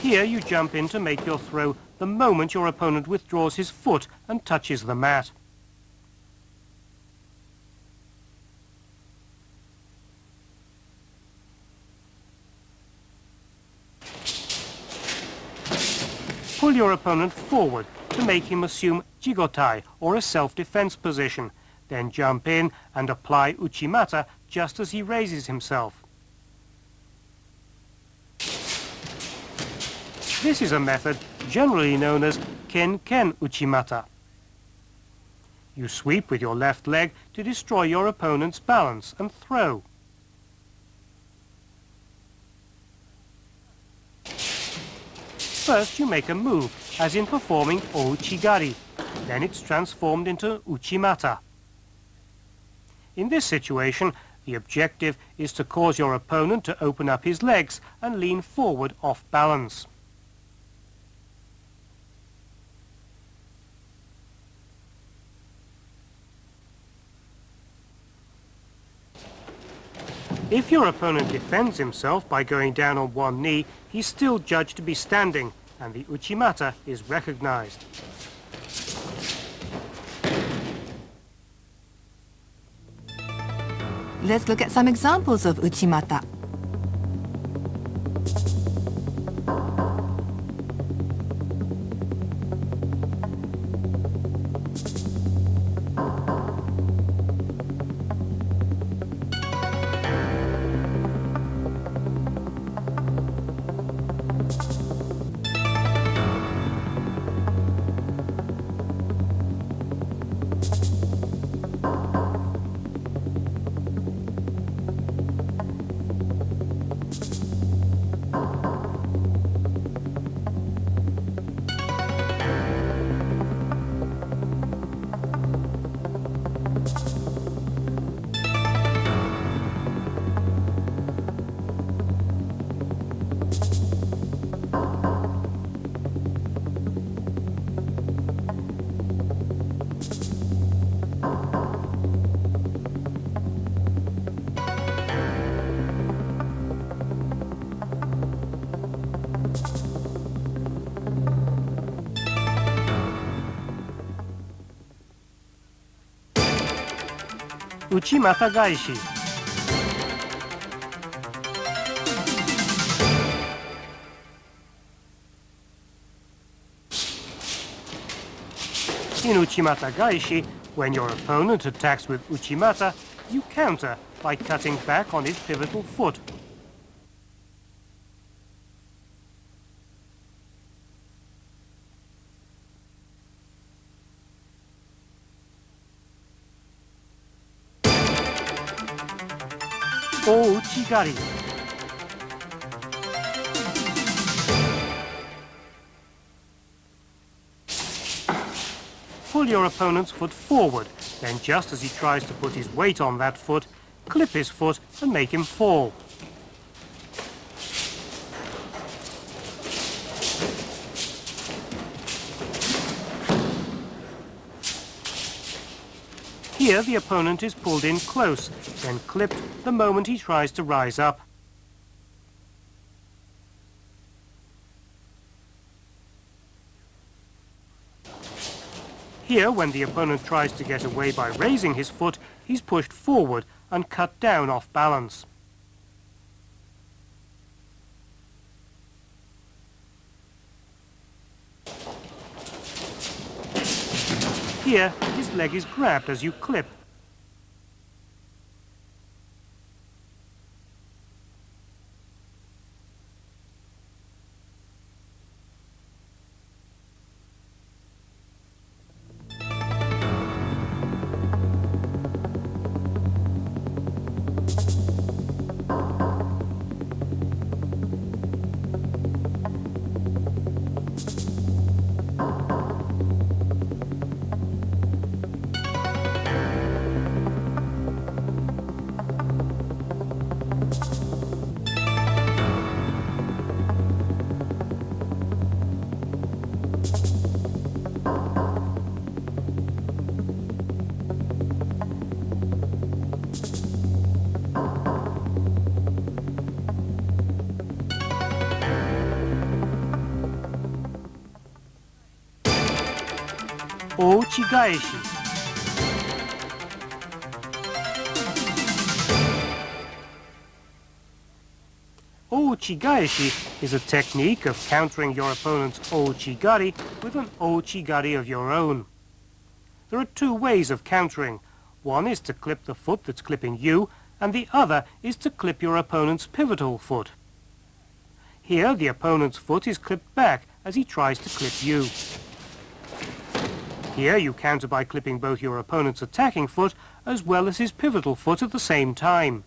Here you jump in to make your throw the moment your opponent withdraws his foot and touches the mat. Pull your opponent forward to make him assume jigotai, or a self-defense position, then jump in and apply uchimata just as he raises himself. This is a method generally known as ken-ken uchimata. You sweep with your left leg to destroy your opponent's balance and throw. First you make a move, as in performing ouchigari. Then it's transformed into uchimata. In this situation, the objective is to cause your opponent to open up his legs and lean forward off balance. If your opponent defends himself by going down on one knee, he's still judged to be standing, and the uchimata is recognized. Let's look at some examples of uchimata. Uchimata gaishi. In uchimata gaishi, when your opponent attacks with uchimata, you counter by cutting back on his pivotal foot. Ouchigari. Pull your opponent's foot forward, then just as he tries to put his weight on that foot, clip his foot and make him fall. Here the opponent is pulled in close, then clipped the moment he tries to rise up. Here, when the opponent tries to get away by raising his foot, he's pushed forward and cut down off balance. Here, his leg is grabbed as you clip. Ouchigaeshi. Ouchigaeshi is a technique of countering your opponent's ouchigari with an ouchigari of your own. There are two ways of countering. One is to clip the foot that's clipping you, and the other is to clip your opponent's pivotal foot. Here, the opponent's foot is clipped back as he tries to clip you. Here you counter by clipping both your opponent's attacking foot as well as his pivotal foot at the same time.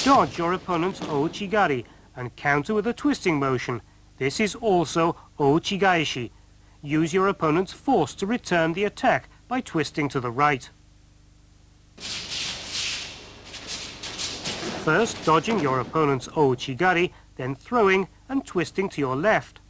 Dodge your opponent's ouchigari and counter with a twisting motion. This is also ouchigaeshi. Use your opponent's force to return the attack by twisting to the right. First dodging your opponent's ouchigari, then throwing and twisting to your left.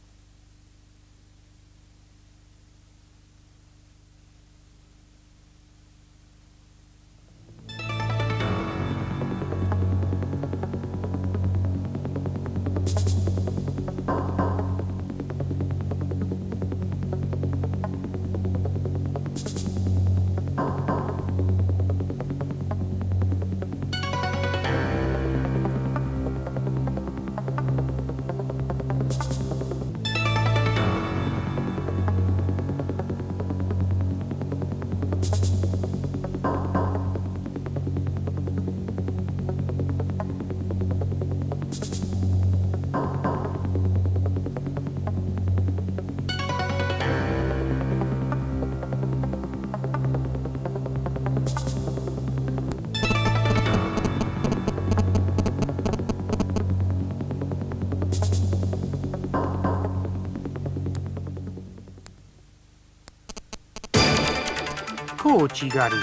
Ouchigari.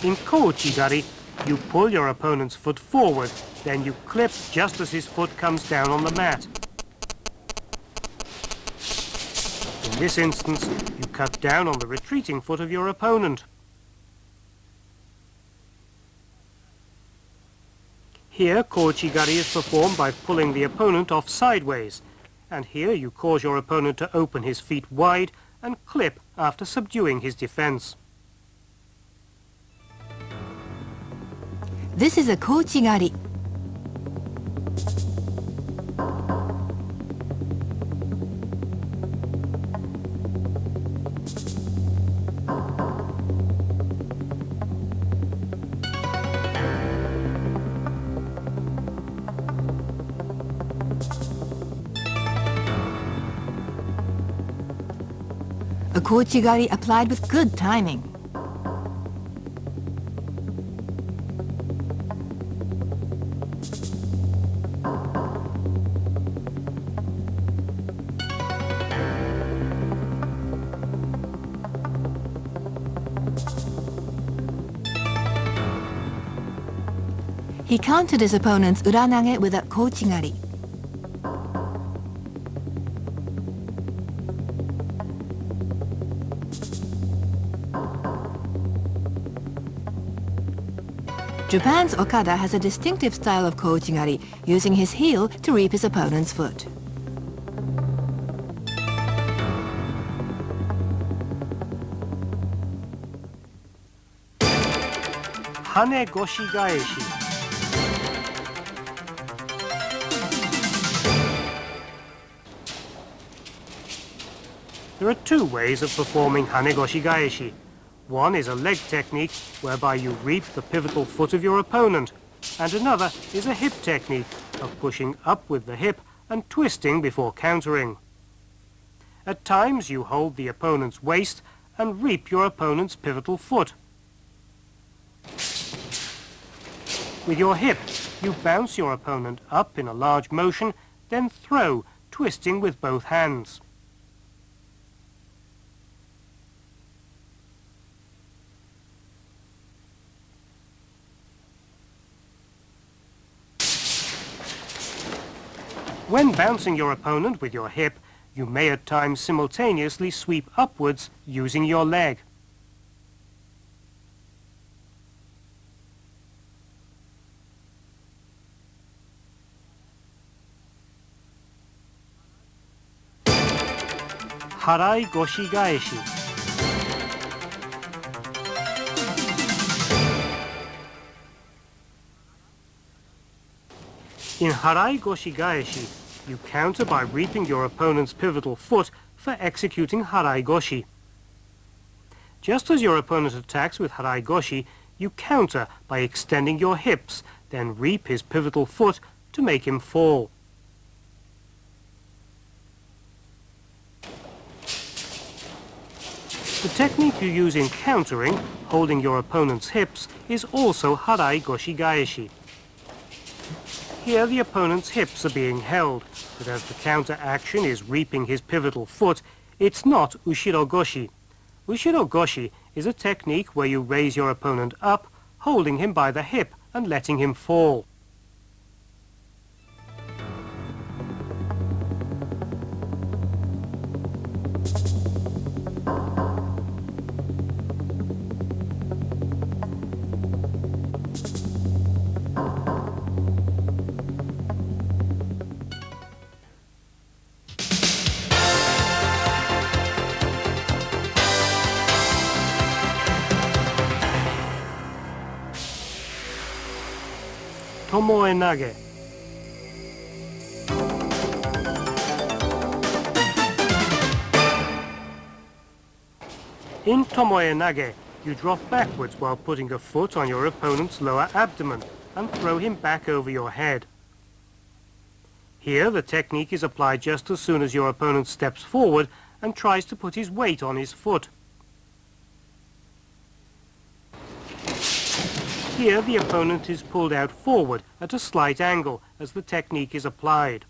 In Ouchigari, you pull your opponent's foot forward, then you clip just as his foot comes down on the mat. In this instance, you cut down on the retreating foot of your opponent. Here, Ouchigari is performed by pulling the opponent off sideways, and here you cause your opponent to open his feet wide and clip after subduing his defense. This is a Ouchigari. A Ouchigari applied with good timing. He countered his opponent's uranage with a Ouchigari. Japan's Okada has a distinctive style of kouchigari, using his heel to reap his opponent's foot. Hane goshi gaeshi. There are two ways of performing hane goshi gaeshi. One is a leg technique whereby you reap the pivotal foot of your opponent, and another is a hip technique of pushing up with the hip and twisting before countering. At times you hold the opponent's waist and reap your opponent's pivotal foot. With your hip, you bounce your opponent up in a large motion, then throw, twisting with both hands. When bouncing your opponent with your hip, you may at times simultaneously sweep upwards using your leg. Harai goshi gaeshi. In harai goshi gaeshi, you counter by reaping your opponent's pivotal foot for executing harai goshi. Just as your opponent attacks with harai goshi, you counter by extending your hips, then reap his pivotal foot to make him fall. The technique you use in countering, holding your opponent's hips, is also harai goshi gaeshi. Here the opponent's hips are being held, but as the counter action is reaping his pivotal foot, it's not ushiro goshi. Ushiro goshi is a technique where you raise your opponent up, holding him by the hip and letting him fall. Tomoe Nage. In Tomoe Nage, you drop backwards while putting a foot on your opponent's lower abdomen and throw him back over your head. Here the technique is applied just as soon as your opponent steps forward and tries to put his weight on his foot. Here the opponent is pulled out forward at a slight angle as the technique is applied.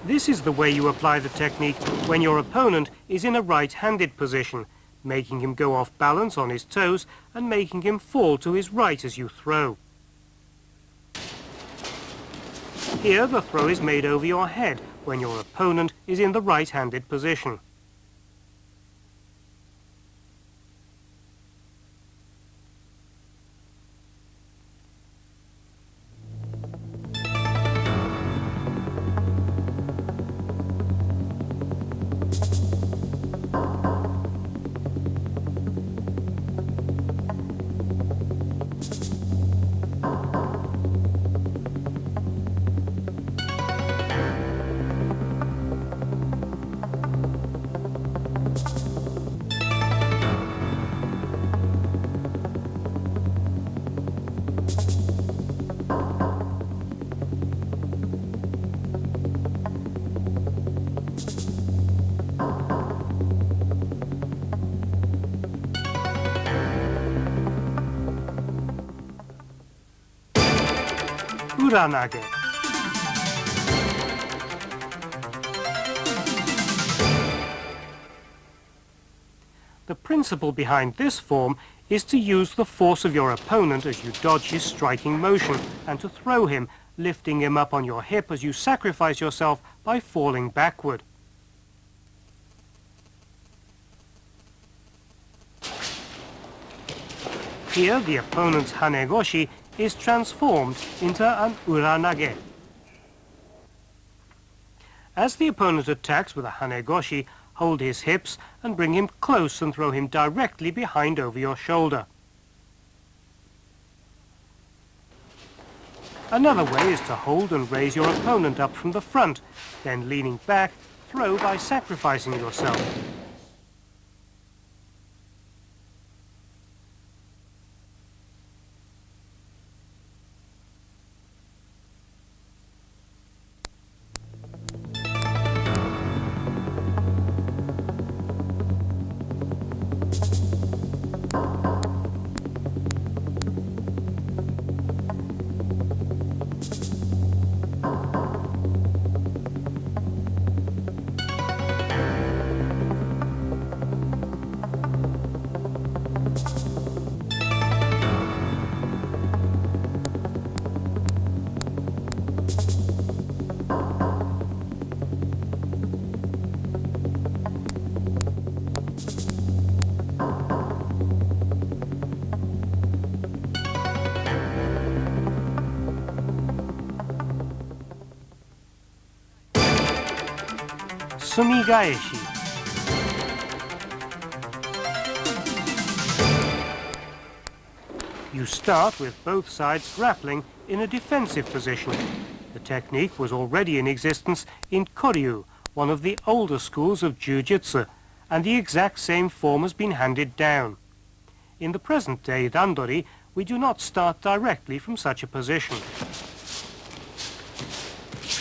This is the way you apply the technique when your opponent is in a right-handed position, making him go off balance on his toes and making him fall to his right as you throw. Here the throw is made over your head when your opponent is in the right-handed position. Uranage. The principle behind this form is to use the force of your opponent as you dodge his striking motion and to throw him, lifting him up on your hip as you sacrifice yourself by falling backward. Here, the opponent's hanegoshi is transformed into an uranage. As the opponent attacks with a hanegoshi, hold his hips and bring him close and throw him directly behind over your shoulder. Another way is to hold and raise your opponent up from the front, then leaning back, throw by sacrificing yourself. Sumigaeshi. You start with both sides grappling in a defensive position. The technique was already in existence in Koryu, one of the older schools of Jiu Jitsu, and the exact same form has been handed down. In the present-day Randori, we do not start directly from such a position.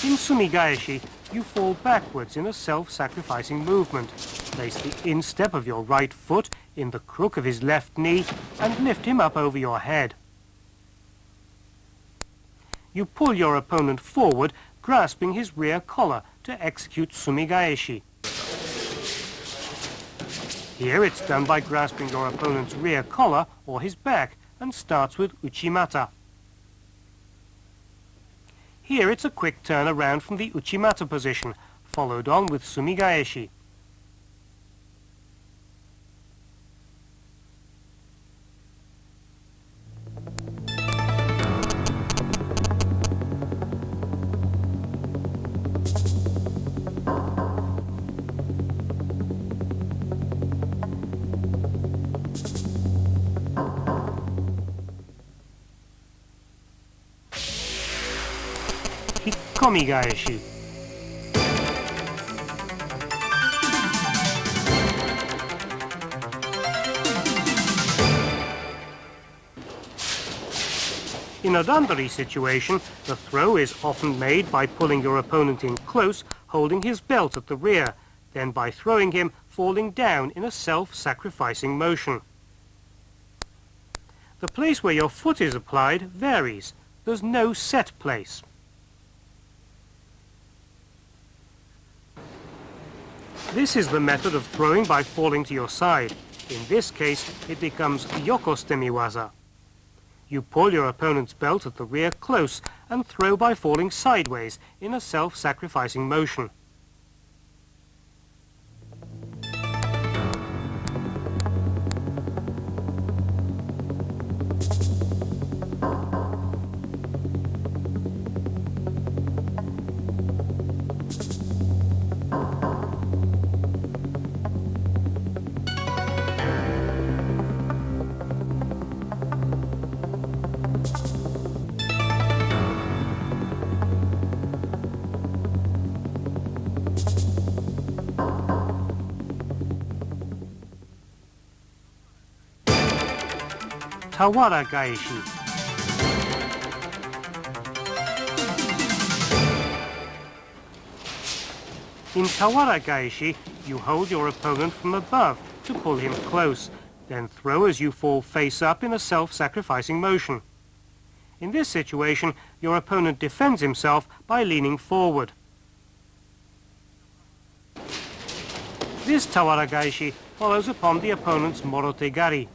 In Sumigaeshi, you fall backwards in a self-sacrificing movement. Place the instep of your right foot in the crook of his left knee and lift him up over your head. You pull your opponent forward, grasping his rear collar to execute Sumigaeshi. Here it's done by grasping your opponent's rear collar or his back and starts with Uchimata. Here it's a quick turn around from the Uchimata position, followed on with Sumigaeshi. Komigaeshi. In a randori situation, the throw is often made by pulling your opponent in close, holding his belt at the rear, then by throwing him, falling down in a self-sacrificing motion. The place where your foot is applied varies. There's no set place. This is the method of throwing by falling to your side. In this case, it becomes yokostemi waza. You pull your opponent's belt at the rear close and throw by falling sideways in a self-sacrificing motion. Tawara Gaeshi. In Tawara Gaeshi, you hold your opponent from above to pull him close, then throw as you fall face up in a self-sacrificing motion. In this situation, your opponent defends himself by leaning forward. This Tawara Gaeshi follows upon the opponent's Morotegari.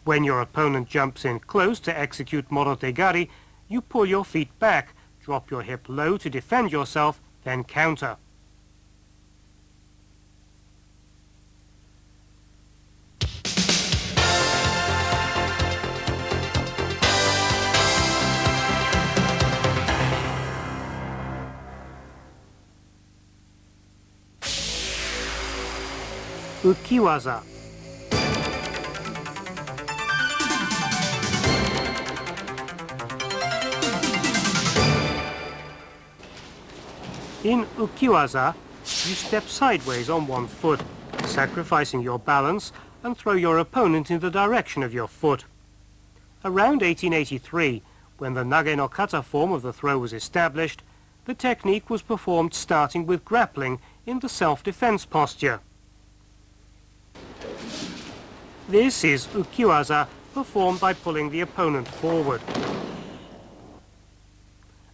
When your opponent jumps in close to execute Morotegari, you pull your feet back, drop your hip low to defend yourself, then counter. Ukiwaza. In Ukiwaza, you step sideways on one foot, sacrificing your balance, and throw your opponent in the direction of your foot. Around 1883, when the Nage no kata form of the throw was established, the technique was performed starting with grappling in the self-defense posture. This is Ukiwaza, performed by pulling the opponent forward.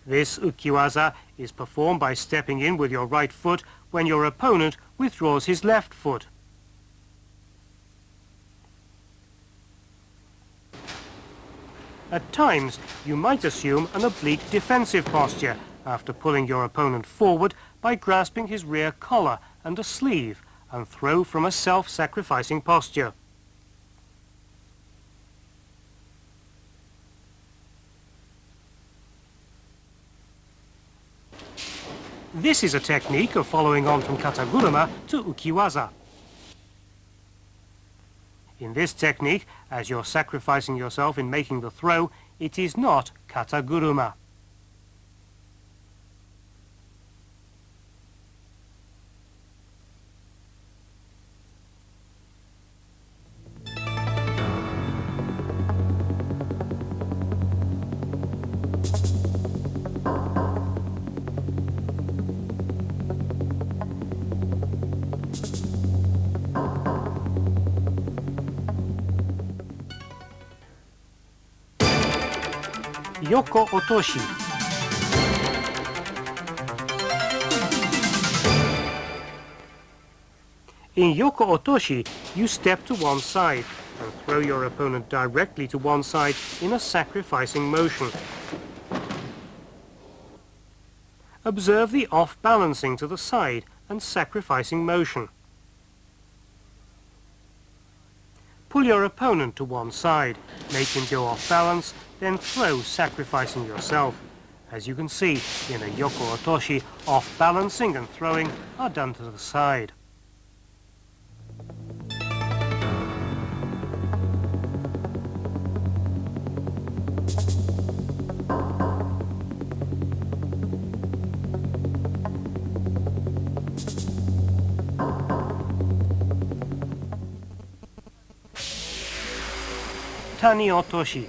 This Ukiwaza is performed by stepping in with your right foot when your opponent withdraws his left foot. At times, you might assume an oblique defensive posture after pulling your opponent forward by grasping his rear collar and a sleeve and throw from a self-sacrificing posture. This is a technique of following on from kataguruma to ukiwaza. In this technique, as you're sacrificing yourself in making the throw, it is not kataguruma. Yoko otoshi. In yoko otoshi, you step to one side and throw your opponent directly to one side in a sacrificing motion. Observe the off-balancing to the side and sacrificing motion. Pull your opponent to one side, make him go off balance, then throw, sacrificing yourself. As you can see, in a yoko otoshi, off-balancing and throwing are done to the side. Tani otoshi.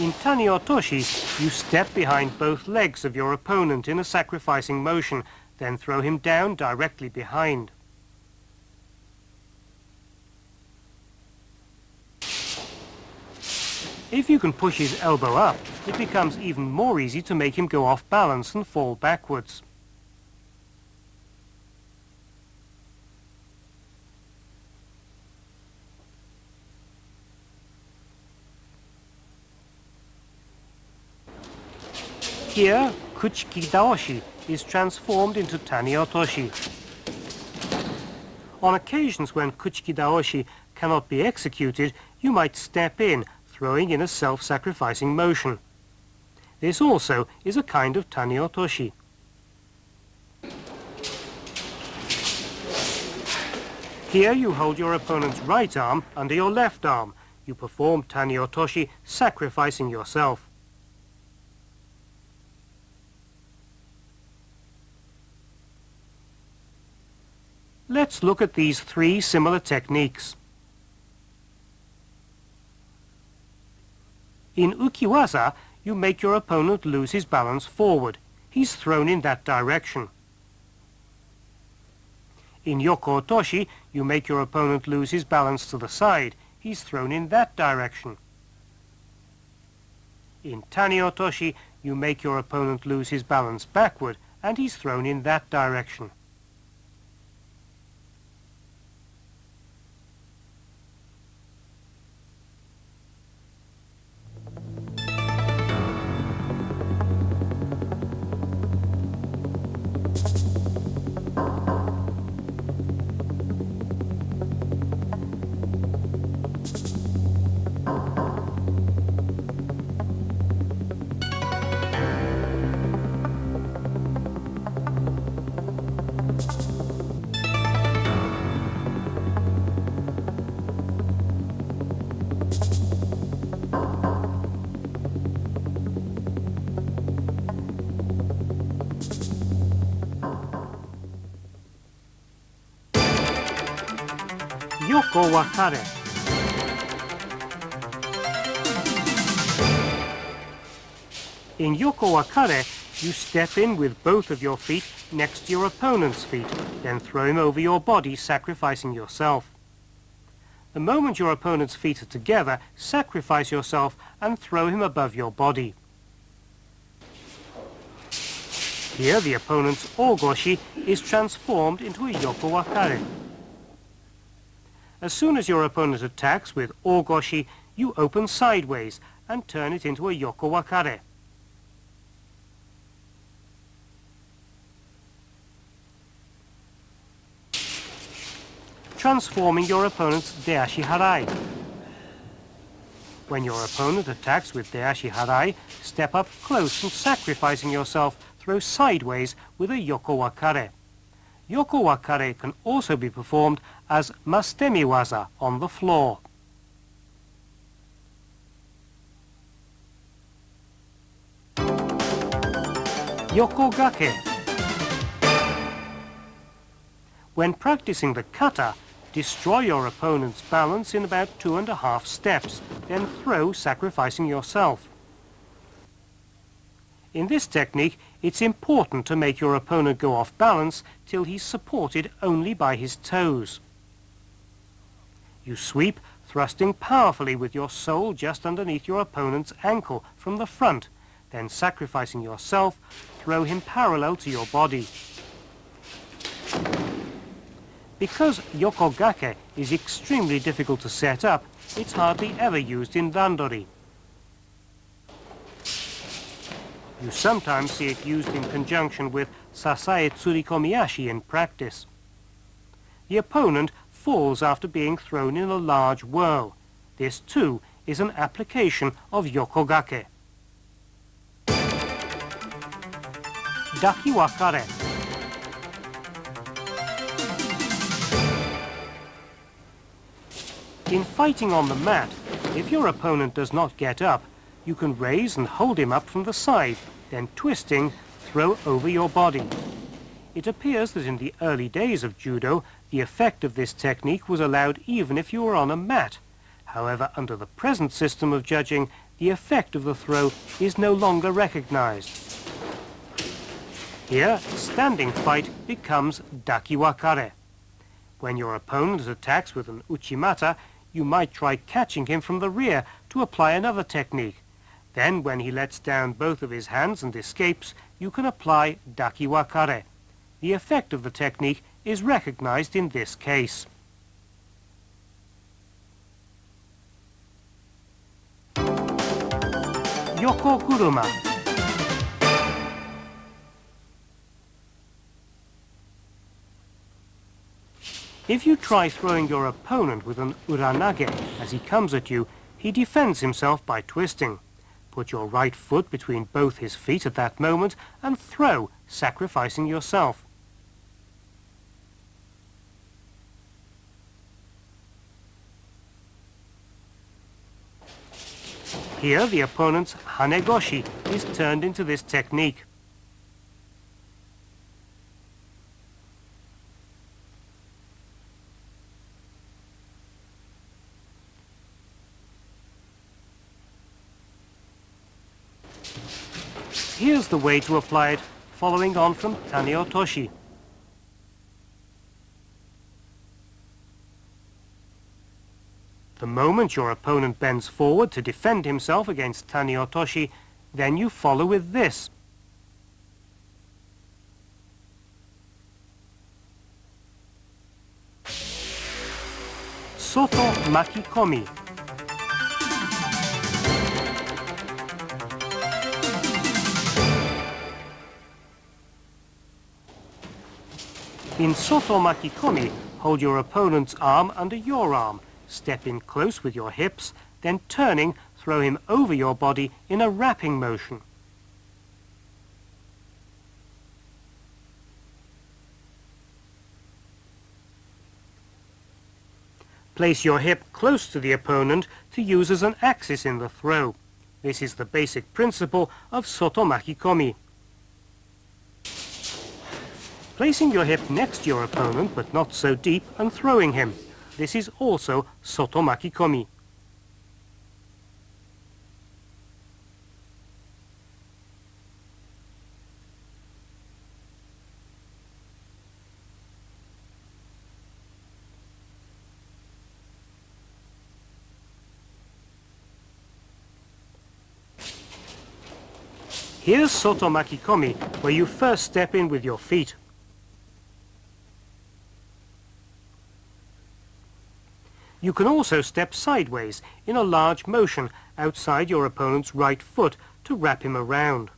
In Tani otoshi, you step behind both legs of your opponent in a sacrificing motion, then throw him down directly behind. If you can push his elbow up, it becomes even more easy to make him go off balance and fall backwards. Here, kuchiki daoshi is transformed into tani otoshi. On occasions when kuchiki daoshi cannot be executed, you might step in, throwing in a self-sacrificing motion. This also is a kind of tani otoshi. Here you hold your opponent's right arm under your left arm. You perform tani otoshi, sacrificing yourself. Let's look at these three similar techniques. In ukiwaza, you make your opponent lose his balance forward. He's thrown in that direction. In yoko otoshi, you make your opponent lose his balance to the side. He's thrown in that direction. In tani otoshi, you make your opponent lose his balance backward, and he's thrown in that direction. Yoko wakare. In yoko wakare, you step in with both of your feet next to your opponent's feet, then throw him over your body, sacrificing yourself. The moment your opponent's feet are together, sacrifice yourself and throw him above your body. Here, the opponent's ogoshi is transformed into a yoko wakare. As soon as your opponent attacks with ogoshi, you open sideways and turn it into a yoko wakare. Transforming your opponent's deashi harai. When your opponent attacks with deashi harai, step up close and sacrificing yourself, throw sideways with a yoko wakare. Yoko wakare can also be performed as mastemi waza on the floor. Yoko gake. When practicing the kata, destroy your opponent's balance in about 2.5 steps, then throw, sacrificing yourself. In this technique, it's important to make your opponent go off balance till he's supported only by his toes. You sweep, thrusting powerfully with your sole just underneath your opponent's ankle from the front, then sacrificing yourself, throw him parallel to your body. Because yokogake is extremely difficult to set up, it's hardly ever used in randori. You sometimes see it used in conjunction with sasae tsurikomiyashi in practice. The opponent falls after being thrown in a large whirl. This too is an application of yokogake. Daki wakare. In fighting on the mat, if your opponent does not get up, you can raise and hold him up from the side, then twisting, throw over your body. It appears that in the early days of judo, the effect of this technique was allowed even if you were on a mat. However, under the present system of judging, the effect of the throw is no longer recognized. Here, standing fight becomes dakiwakare. When your opponent attacks with an uchimata, you might try catching him from the rear to apply another technique. Then, when he lets down both of his hands and escapes, you can apply dakiwakare. The effect of the technique is recognized in this case. Yokoguruma. If you try throwing your opponent with an uranage as he comes at you, he defends himself by twisting. Put your right foot between both his feet at that moment and throw, sacrificing yourself. Here, the opponent's hanegoshi is turned into this technique. Here's the way to apply it, following on from Taniotoshi. The moment your opponent bends forward to defend himself against Taniotoshi, then you follow with this. Soto makikomi. In soto makikomi, hold your opponent's arm under your arm, step in close with your hips, then turning, throw him over your body in a wrapping motion. Place your hip close to the opponent to use as an axis in the throw. This is the basic principle of soto makikomi. Placing your hip next to your opponent, but not so deep, and throwing him. This is also soto makikomi. Here's soto makikomi, where you first step in with your feet. You can also step sideways in a large motion outside your opponent's right foot to wrap him around.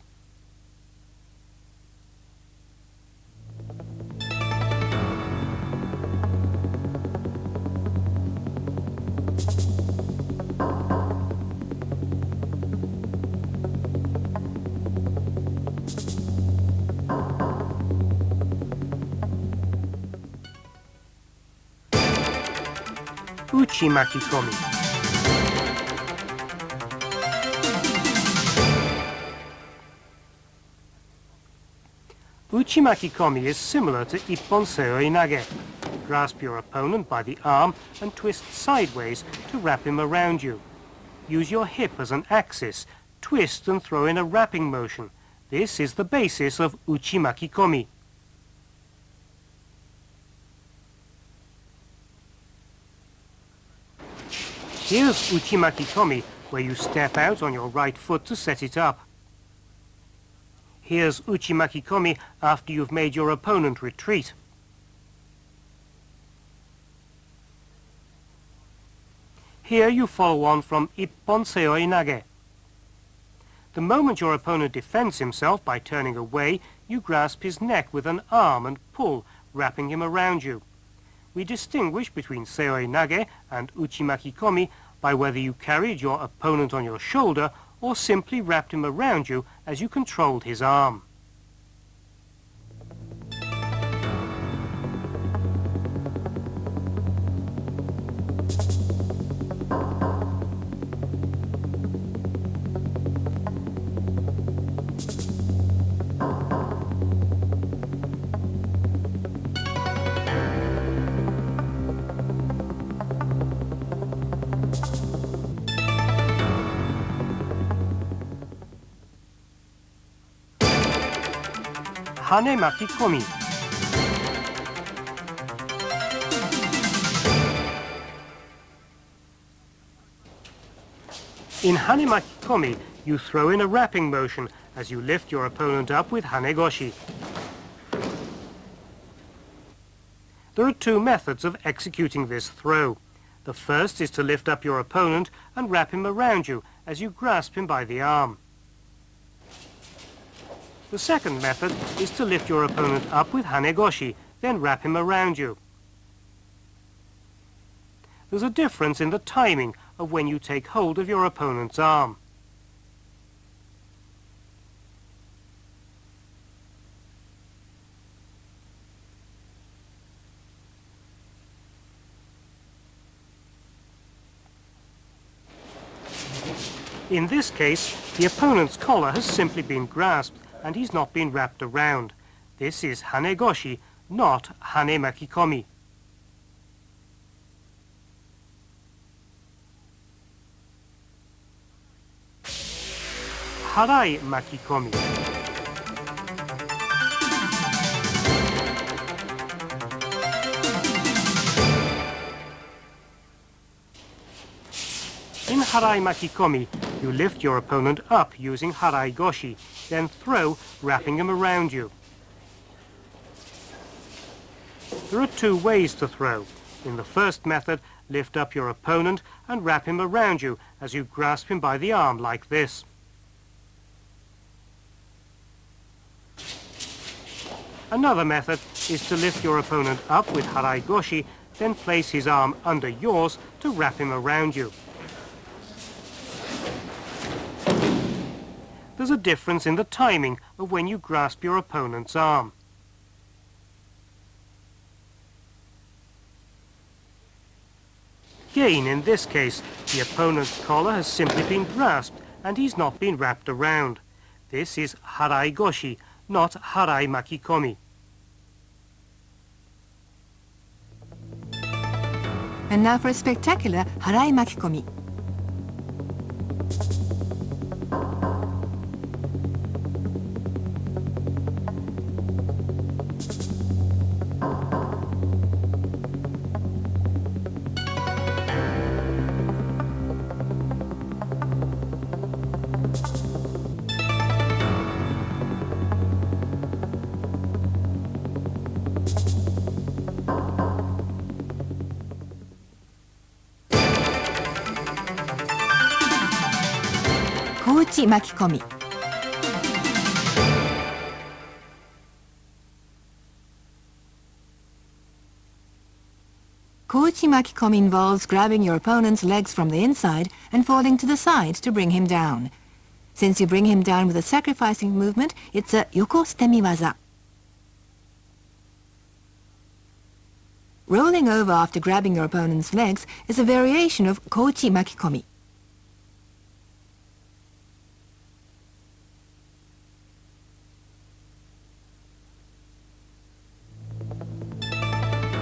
Uchi makikomi. Uchi makikomi is similar to ippon seoi nage. Grasp your opponent by the arm and twist sideways to wrap him around you. Use your hip as an axis. Twist and throw in a wrapping motion. This is the basis of uchi makikomi. Here's uchi makikomi, where you step out on your right foot to set it up. Here's uchi makikomi after you've made your opponent retreat. Here you follow on from ippon seoi nage. The moment your opponent defends himself by turning away, you grasp his neck with an arm and pull, wrapping him around you. We distinguish between seoi nage and uchi makikomi by whether you carried your opponent on your shoulder or simply wrapped him around you as you controlled his arm. Hane makikomi. In hane makikomi, you throw in a wrapping motion as you lift your opponent up with hanegoshi. There are two methods of executing this throw. The first is to lift up your opponent and wrap him around you as you grasp him by the arm. The second method is to lift your opponent up with hanegoshi, then wrap him around you. There's a difference in the timing of when you take hold of your opponent's arm. In this case, the opponent's collar has simply been grasped and he's not been wrapped around. This is hanegoshi, not hane makikomi. Harai makikomi. In harai makikomi, you lift your opponent up using harai goshi, then throw, wrapping him around you. There are two ways to throw. In the first method, lift up your opponent and wrap him around you as you grasp him by the arm like this. Another method is to lift your opponent up with harai goshi, then place his arm under yours to wrap him around you. There's a difference in the timing of when you grasp your opponent's arm. Again, in this case, the opponent's collar has simply been grasped and he's not been wrapped around. This is harai goshi, not harai makikomi. And now for a spectacular harai makikomi. Kouchi makikomi. Kouchi makikomi involves grabbing your opponent's legs from the inside and falling to the side to bring him down. Since you bring him down with a sacrificing movement, it's a yoko stemi waza. Rolling over after grabbing your opponent's legs is a variation of kouchi makikomi.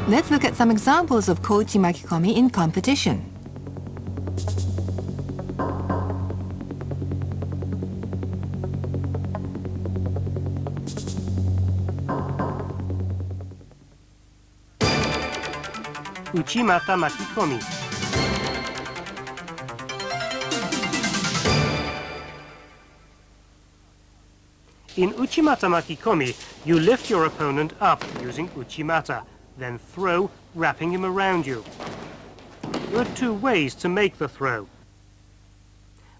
Let's look at some examples of kouchi makikomi in competition. Uchimata makikomi. In uchimata makikomi, you lift your opponent up using uchimata, then throw, wrapping him around you. There are two ways to make the throw.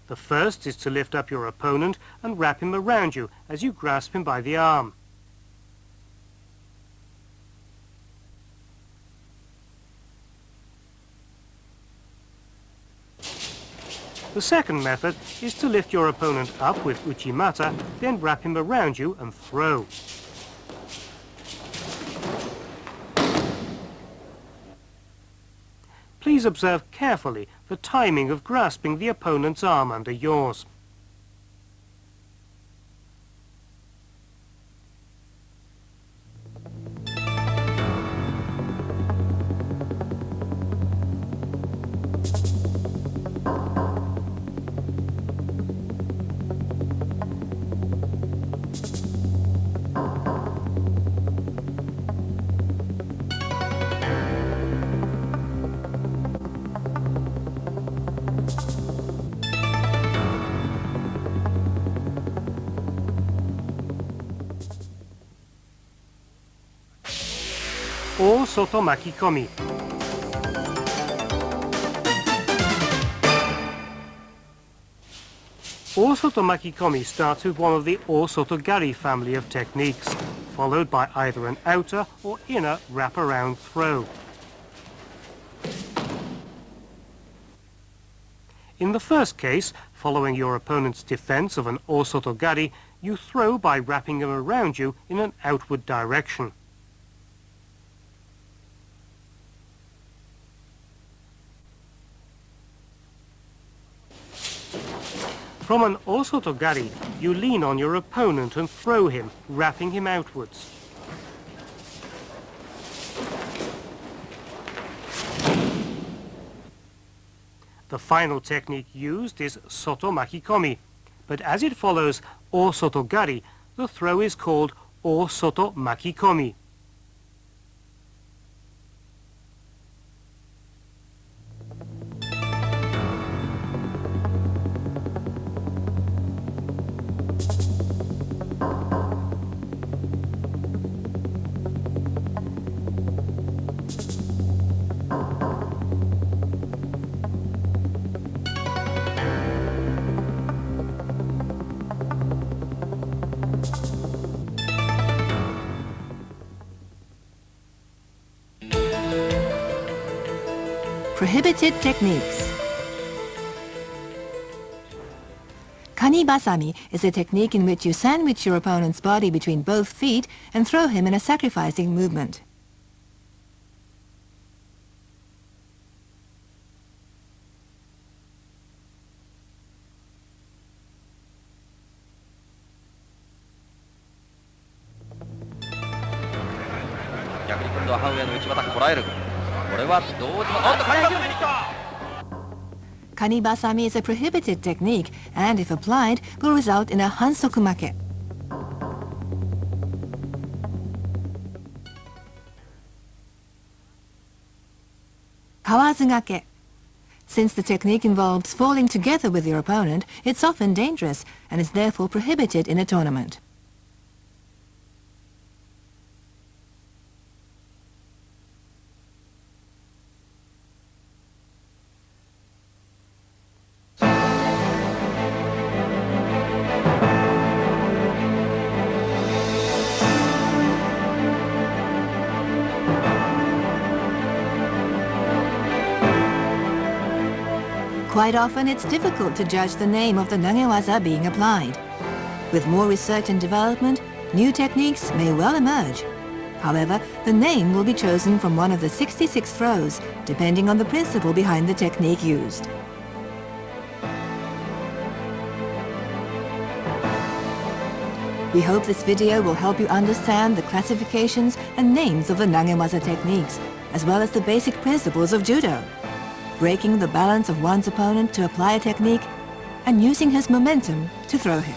The first is to lift up your opponent and wrap him around you as you grasp him by the arm. The second method is to lift your opponent up with uchimata, then wrap him around you and throw. Please observe carefully the timing of grasping the opponent's arm under yours. Or soto makikomi. Or soto makikomi starts with one of the or sotogari family of techniques, followed by either an outer or inner wraparound throw. In the first case, following your opponent's defense of an or sotogari, you throw by wrapping him around you in an outward direction. From an osotogari, you lean on your opponent and throw him, wrapping him outwards. The final technique used is soto makikomi, but as it follows osotogari, the throw is called osoto makikomi. Prohibited techniques. Kanibasami is a technique in which you sandwich your opponent's body between both feet and throw him in a sacrificing movement. これはどうでも、おっと、カニバサミか。 Kanibasami is a prohibited technique and, if applied, will result in a hansokumake. Kawazugake. Since the technique involves falling together with your opponent, it's often dangerous and is therefore prohibited in a tournament. Quite often it's difficult to judge the name of the Nage Waza being applied. With more research and development, new techniques may well emerge. However, the name will be chosen from one of the 66 throws, depending on the principle behind the technique used. We hope this video will help you understand the classifications and names of the Nage Waza techniques, as well as the basic principles of judo. Breaking the balance of one's opponent to apply a technique, and using his momentum to throw him.